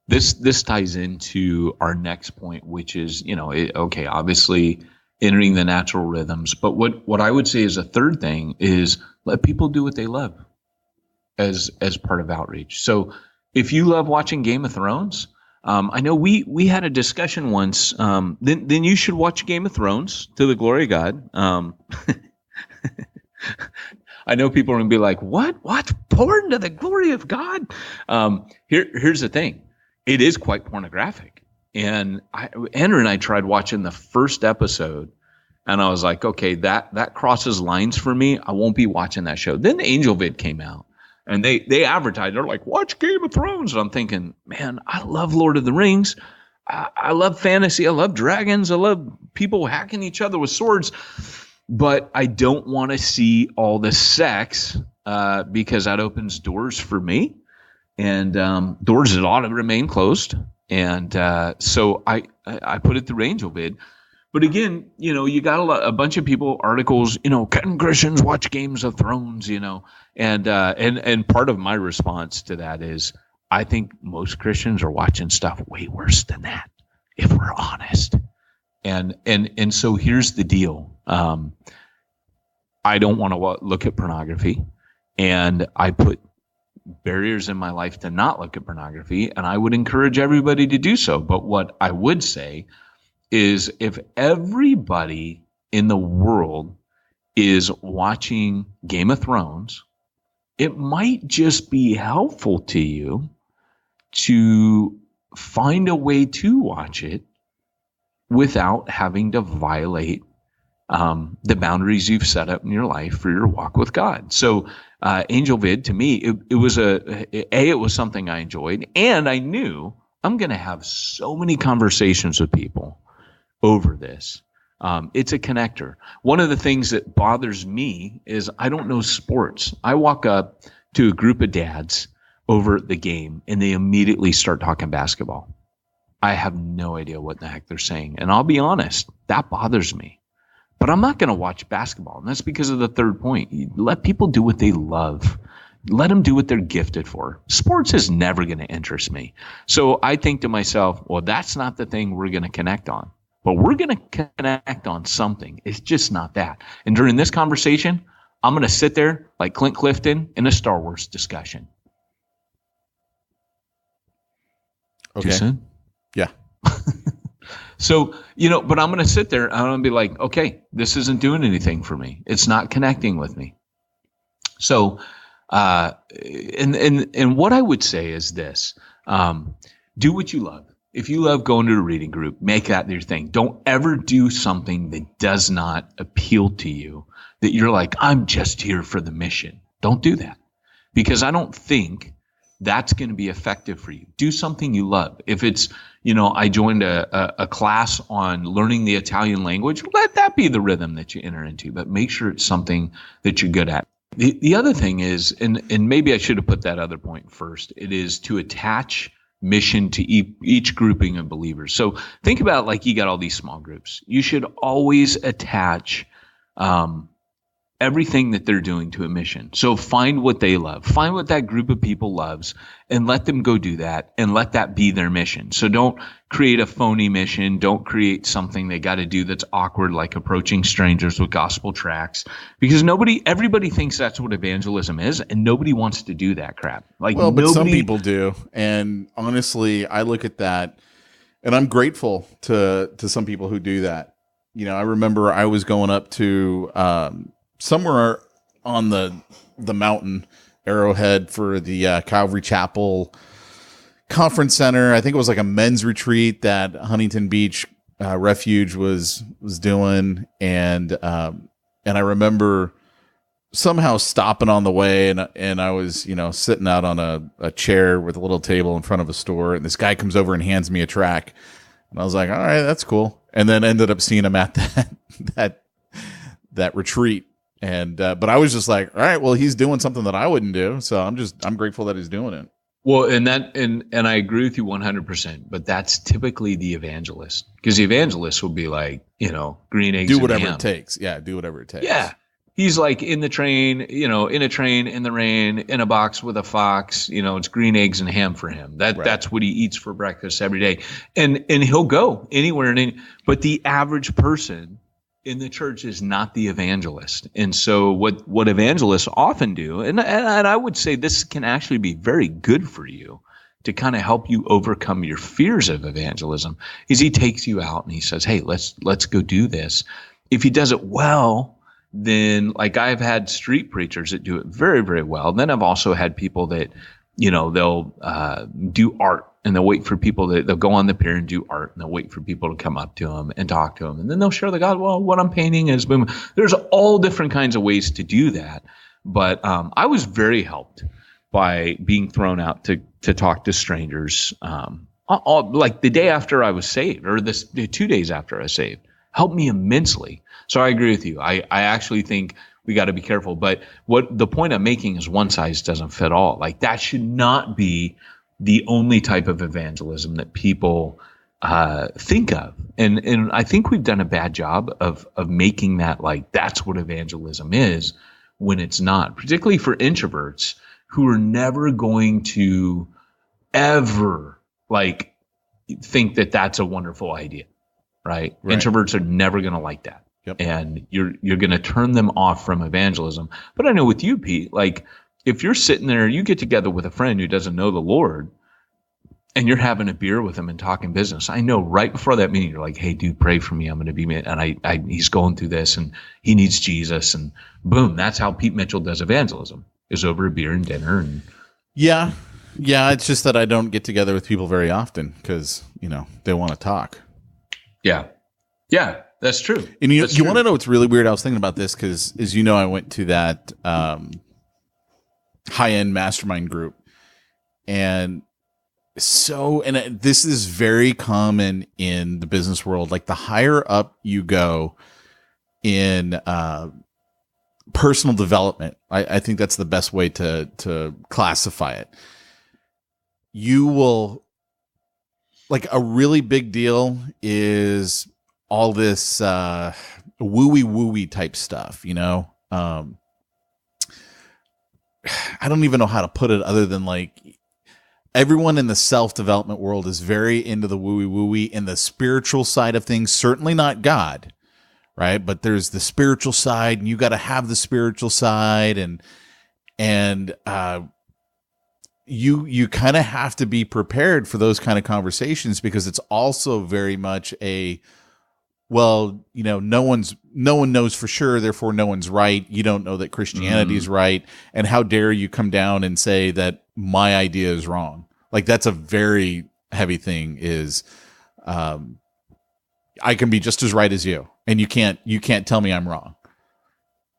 [SPEAKER 3] this ties into our next point, which is, obviously entering the natural rhythms. But what I would say is a third thing is let people do what they love as part of outreach. So if you love watching Game of Thrones, I know we had a discussion once, then you should watch Game of Thrones to the glory of God. I know people are going to be like, what? Porn to the glory of God? Here's the thing. It is quite pornographic. And Andrew and I tried watching the first episode, and I was like, okay, that crosses lines for me. I won't be watching that show. Then the Angel Vid came out, and they advertised. They're like, watch Game of Thrones. And I'm thinking, man, I love Lord of the Rings. I love fantasy. I love dragons. I love people hacking each other with swords. But I don't want to see all the sex because that opens doors for me, and doors that ought to remain closed. And so I put it through Angel Vid. But again, you got a bunch of people, articles, can Christians watch Games of Thrones, and part of my response to that is I think most Christians are watching stuff way worse than that, if we're honest. And so here's the deal. I don't want to look at pornography, and I put barriers in my life to not look at pornography, and I would encourage everybody to do so. But what I would say is if everybody in the world is watching Game of Thrones, it might just be helpful to you to find a way to watch it without having to violate the boundaries you've set up in your life for your walk with God. So Angel Vid, to me, it was something I enjoyed, and I knew I'm going to have so many conversations with people over this. It's a connector. One of the things that bothers me is I don't know sports. I walk up to a group of dads over at the game, and they immediately start talking basketball. I have no idea what the heck they're saying. And I'll be honest, that bothers me. But I'm not going to watch basketball. And that's because of the third point. You let people do what they love. Let them do what they're gifted for. Sports is never going to interest me. So I think to myself, well, that's not the thing we're going to connect on. but we're going to connect on something. It's just not that. And during this conversation, I'm going to sit there like Clint Clifton in a Star Wars discussion.
[SPEAKER 4] Okay.
[SPEAKER 3] Too soon?
[SPEAKER 4] Yeah.
[SPEAKER 3] So, but I'm going to sit there and I'm going to be like, okay, this isn't doing anything for me. It's not connecting with me. So, and what I would say is this, do what you love. If you love going to a reading group, make that your thing. Don't ever do something that does not appeal to you, that you're like, I'm just here for the mission. Don't do that, because I don't think that's going to be effective for you. Do something you love. If it's, I joined a class on learning the Italian language, let that be the rhythm that you enter into, but make sure it's something that you're good at. The other thing is, and maybe I should have put that other point first, it is to attach mission to each grouping of believers. So think about, like, you got all these small groups. You should always attach everything that they're doing to a mission. So find what they love, find what that group of people loves, and let them go do that, and let that be their mission. So don't create a phony mission. Don't create something they got to do that's awkward, like approaching strangers with gospel tracts, because everybody thinks that's what evangelism is, and nobody wants to do that crap. Like,
[SPEAKER 4] well, but some people do. And honestly, I look at that and I'm grateful to some people who do that. I remember I was going up to, somewhere on the mountain, Arrowhead, for the Calvary Chapel Conference Center. I think it was like a men's retreat that Huntington Beach Refuge was doing, and I remember somehow stopping on the way, and I was sitting out on a chair with a little table in front of a store, and this guy comes over and hands me a track, and I was like, all right, that's cool, and then ended up seeing him at that retreat. And but I was just like, all right, well, he's doing something that I wouldn't do, so I'm grateful that he's doing it.
[SPEAKER 3] Well, and I agree with you 100%, but that's typically the evangelist, because the evangelist will be like, green eggs,
[SPEAKER 4] do whatever
[SPEAKER 3] and ham.
[SPEAKER 4] It takes. Yeah, do whatever it takes.
[SPEAKER 3] Yeah, he's like in the train, in a train, in the rain, in a box with a fox. It's green eggs and ham for him. That's what he eats for breakfast every day, and he'll go anywhere. But the average person in the church is not the evangelist. And so what evangelists often do, and I would say this can actually be very good for you to kind of help you overcome your fears of evangelism, is he takes you out and he says, hey, let's go do this. If he does it well, then, like, I've had street preachers that do it very, very well. And then I've also had people that, they'll do art, and they'll wait for people they'll go on the pier and do art, and they'll wait for people to come up to them and talk to them. And then they'll share the God, well, what I'm painting is boom. There's all different kinds of ways to do that. But I was very helped by being thrown out to talk to strangers. Like the day after I was saved, or the 2 days after I was saved, helped me immensely. So I agree with you. I actually think we got to be careful. But what the point I'm making is, one size doesn't fit all. Like, that should not be the only type of evangelism that people think of. And I think we've done a bad job of making that like that's what evangelism is, when it's not, particularly for introverts who are never going to ever like think that that's a wonderful idea, right? Introverts are never going to like that.
[SPEAKER 4] Yep.
[SPEAKER 3] And you're going to turn them off from evangelism. But I know with you, Pete, like, if you're sitting there, you get together with a friend who doesn't know the Lord, and you're having a beer with him and talking business, I know right before that meeting, you're like, hey, dude, pray for me. I'm going to be, and he's going through this, and he needs Jesus. And boom, that's how Pete Mitchell does evangelism, is over a beer and dinner. And
[SPEAKER 4] yeah, it's just that I don't get together with people very often because, they want to talk.
[SPEAKER 3] Yeah, that's true.
[SPEAKER 4] And you want to know what's really weird? I was thinking about this because, as you know, I went to that high-end mastermind group, and this is very common in the business world. Like, the higher up you go in personal development, I think that's the best way to classify it. You will, like, a really big deal is all this wooey type stuff, I don't even know how to put it other than, like, everyone in the self-development world is very into the wooey and the spiritual side of things. Certainly not God, right? But there's the spiritual side, and you got to have the spiritual side, and you kind of have to be prepared for those kind of conversations, because it's also very much no one knows for sure, therefore no one's right. You don't know that Christianity is right, and how dare you come down and say that my idea is wrong? Like, that's a very heavy thing. Is I can be just as right as you, and you can't tell me I'm wrong.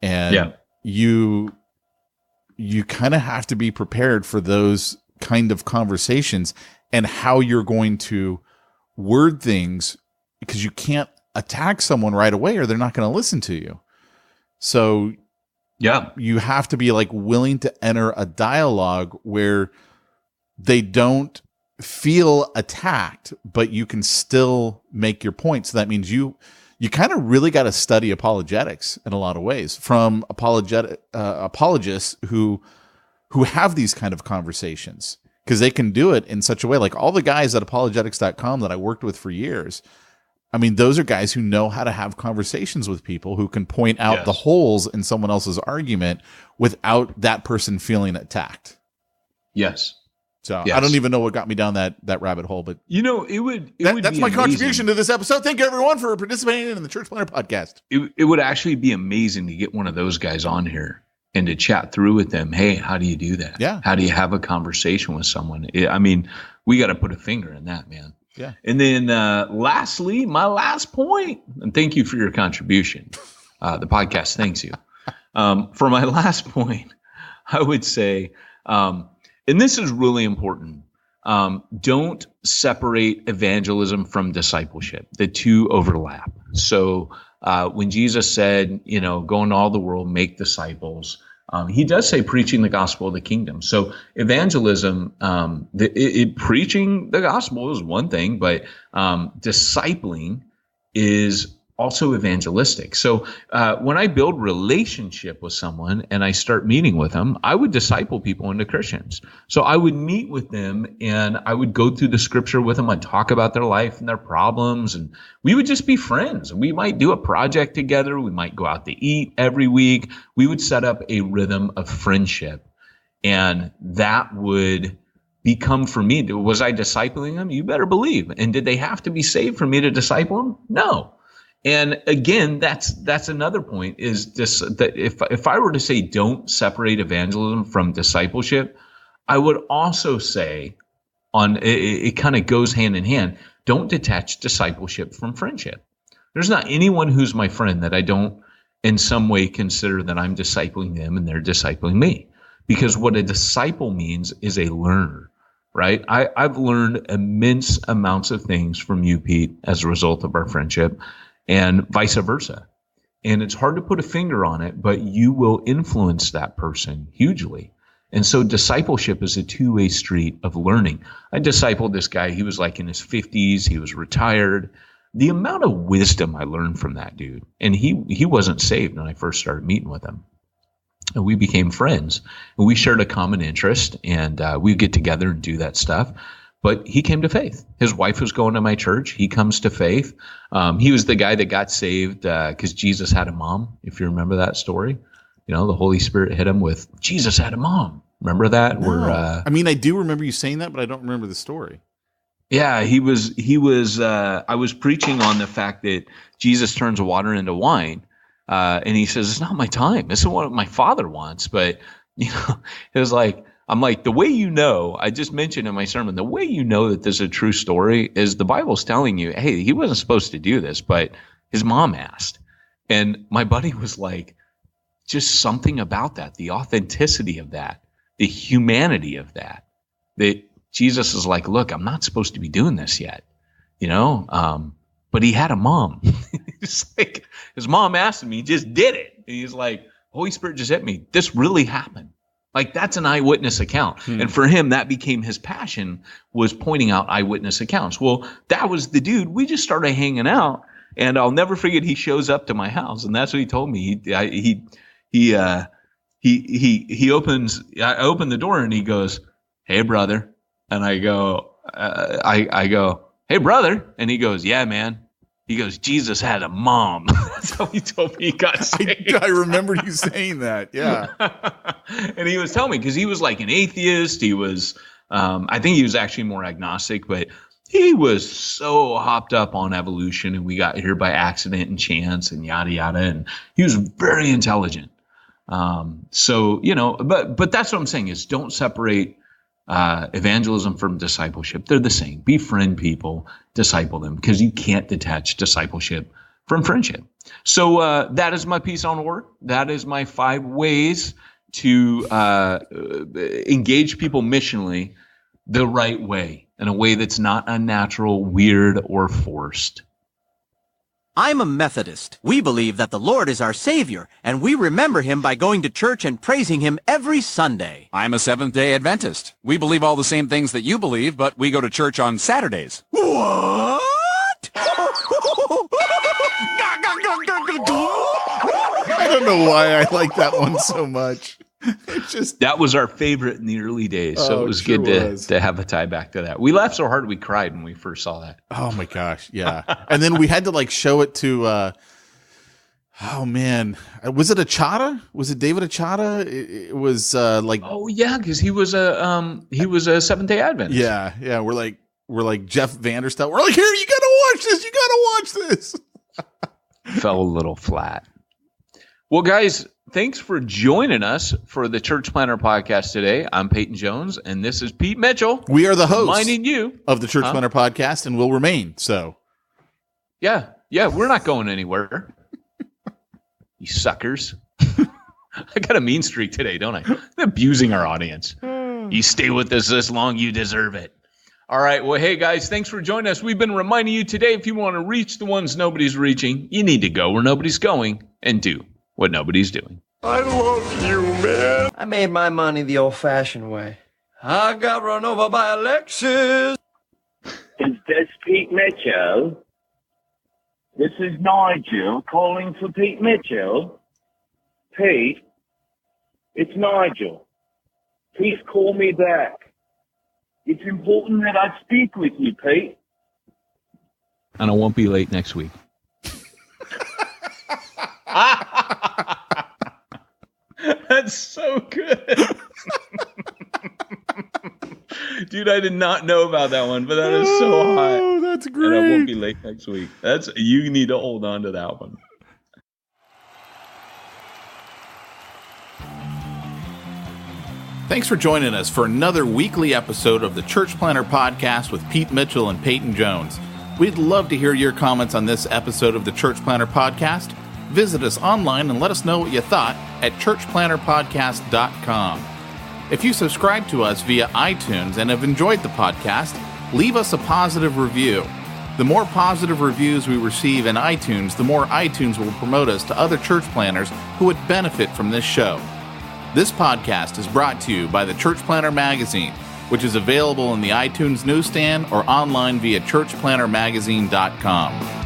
[SPEAKER 4] And you kind of have to be prepared for those kind of conversations and how you're going to word things, because you can't attack someone right away or they're not going to listen to you. So you have to be like willing to enter a dialogue where they don't feel attacked, but you can still make your point. So that means you kind of really got to study apologetics in a lot of ways from apologists who have these kind of conversations, because they can do it in such a way. Like all the guys at apologetics.com that I worked with for years, I mean, those are guys who know how to have conversations with people, who can point out the holes in someone else's argument without that person feeling attacked.
[SPEAKER 3] Yes.
[SPEAKER 4] So I don't even know what got me down that rabbit hole, but that's my contribution to this episode. Thank you everyone for participating in the Church Planner podcast.
[SPEAKER 3] It would actually be amazing to get one of those guys on here and to chat through with them. Hey, how do you do that?
[SPEAKER 4] Yeah.
[SPEAKER 3] How do you have a conversation with someone? I mean, we got to put a finger in that, man.
[SPEAKER 4] Yeah.
[SPEAKER 3] And then lastly, my last point, and thank you for your contribution. The podcast thanks you. For my last point, I would say, and this is really important, don't separate evangelism from discipleship. The two overlap. So when Jesus said, go into all the world, make disciples, he does say preaching the gospel of the kingdom. So evangelism, preaching the gospel is one thing, but discipling is also evangelistic. So when I build relationship with someone and I start meeting with them, I would disciple people into Christians. So I would meet with them and I would go through the scripture with them. I'd talk about their life and their problems, and we would just be friends. We might do a project together. We might go out to eat every week. We would set up a rhythm of friendship, and that would become for me. Was I discipling them? You better believe. And did they have to be saved for me to disciple them? No. And again, that's another point, is this, that if I were to say don't separate evangelism from discipleship, I would also say it kind of goes hand in hand. Don't detach discipleship from friendship. There's not anyone who's my friend that I don't in some way consider that I'm discipling them and they're discipling me. Because what a disciple means is a learner, right? I've learned immense amounts of things from you, Pete, as a result of our friendship, and vice versa. And it's hard to put a finger on it, but you will influence that person hugely. And so discipleship is a two-way street of learning. I discipled this guy. He was like in his 50s. He was retired. The amount of wisdom I learned from that dude. And he wasn't saved when I first started meeting with him. And we became friends. And we shared a common interest. And we'd get together and do that stuff. But he came to faith. His wife was going to my church. He comes to faith. He was the guy that got saved because Jesus had a mom, if you remember that story. The Holy Spirit hit him with, Jesus had a mom. Remember that?
[SPEAKER 4] No. I do remember you saying that, but I don't remember the story.
[SPEAKER 3] Yeah, he was. I was preaching on the fact that Jesus turns water into wine. And he says, it's not my time. This is what my Father wants. But, it was like, I'm like, the way I just mentioned in my sermon, the way you know that this is a true story is the Bible's telling you, hey, he wasn't supposed to do this, but his mom asked. And my buddy was like, just something about that, the authenticity of that, the humanity of that Jesus is like, look, I'm not supposed to be doing this yet, but he had a mom. It's like, his mom asked him, he just did it. And he's like, Holy Spirit just hit me. This really happened. Like, that's an eyewitness account. And for him, that became his passion, was pointing out eyewitness accounts. Well, that was the dude. We just started hanging out, and I'll never forget, he shows up to my house, and that's what he told me. I opened the door, and he goes, hey, brother, And I go, I go, hey, brother. And he goes, yeah, man. He goes, Jesus had a mom. That's how he told me he got saved.
[SPEAKER 4] I remember you saying that. Yeah.
[SPEAKER 3] And he was telling me, because he was like an atheist. He was, I think he was actually more agnostic, but he was so hopped up on evolution, and we got here by accident and chance and yada, yada. And he was very intelligent. So, but that's what I'm saying is don't separate evangelism from discipleship. They're the same. Befriend people, disciple them, because you can't detach discipleship from friendship. So that is my piece on work. That is my 5 ways to engage people missionally the right way, in a way that's not unnatural, weird, or forced.
[SPEAKER 9] I'm a Methodist. We believe that the Lord is our Savior, and we remember Him by going to church and praising Him every Sunday.
[SPEAKER 10] I'm a Seventh-day Adventist. We believe all the same things that you believe, but we go to church on Saturdays.
[SPEAKER 9] What?
[SPEAKER 4] I don't know why I like that one so much. It's just
[SPEAKER 3] that was our favorite in the early days, so it was
[SPEAKER 4] sure
[SPEAKER 3] good to have a tie back to that. We laughed so hard we cried when we first saw that.
[SPEAKER 4] Oh my gosh, yeah. And then we had to like show it to oh man, was it Achata? Was it David Achata? It was like,
[SPEAKER 3] oh yeah, because he was a Seventh-day Adventist.
[SPEAKER 4] Yeah. We're like Jeff Vanderstelt. We're like, here, you gotta watch this. You gotta watch this.
[SPEAKER 3] Fell a little flat. Well, guys, thanks for joining us for the Church Planter Podcast today. I'm Peyton Jones, and this is Pete Mitchell.
[SPEAKER 4] We are the hosts
[SPEAKER 3] reminding you
[SPEAKER 4] of the Church Planter Podcast, and will remain so.
[SPEAKER 3] Yeah, we're not going anywhere. You suckers. I got a mean streak today, don't I? I'm abusing our audience. You stay with us this long, you deserve it. All right. Well, hey, guys, thanks for joining us. We've been reminding you today, if you want to reach the ones nobody's reaching, you need to go where nobody's going and do what nobody's doing.
[SPEAKER 6] I love you, man.
[SPEAKER 11] I made my money the old-fashioned way. I got run over by a Lexus.
[SPEAKER 12] Is this Pete Mitchell? This is Nigel calling for Pete Mitchell. Pete, it's Nigel. Please call me back. It's important that I speak with you, Pete.
[SPEAKER 3] And I won't be late next week. That's so good. Dude, I did not know about that one, but that is so hot.
[SPEAKER 4] Oh, that's great.
[SPEAKER 3] And I won't be late next week. You need to hold on to that one.
[SPEAKER 2] Thanks for joining us for another weekly episode of the Church Planter Podcast with Pete Mitchell and Peyton Jones. We'd love to hear your comments on this episode of the Church Planter Podcast. Visit us online and let us know what you thought at churchplanterpodcast.com. If you subscribe to us via iTunes and have enjoyed the podcast, leave us a positive review. The more positive reviews we receive in iTunes, the more iTunes will promote us to other church planners who would benefit from this show. This podcast is brought to you by the Church Planter Magazine, which is available in the iTunes newsstand or online via churchplantermagazine.com.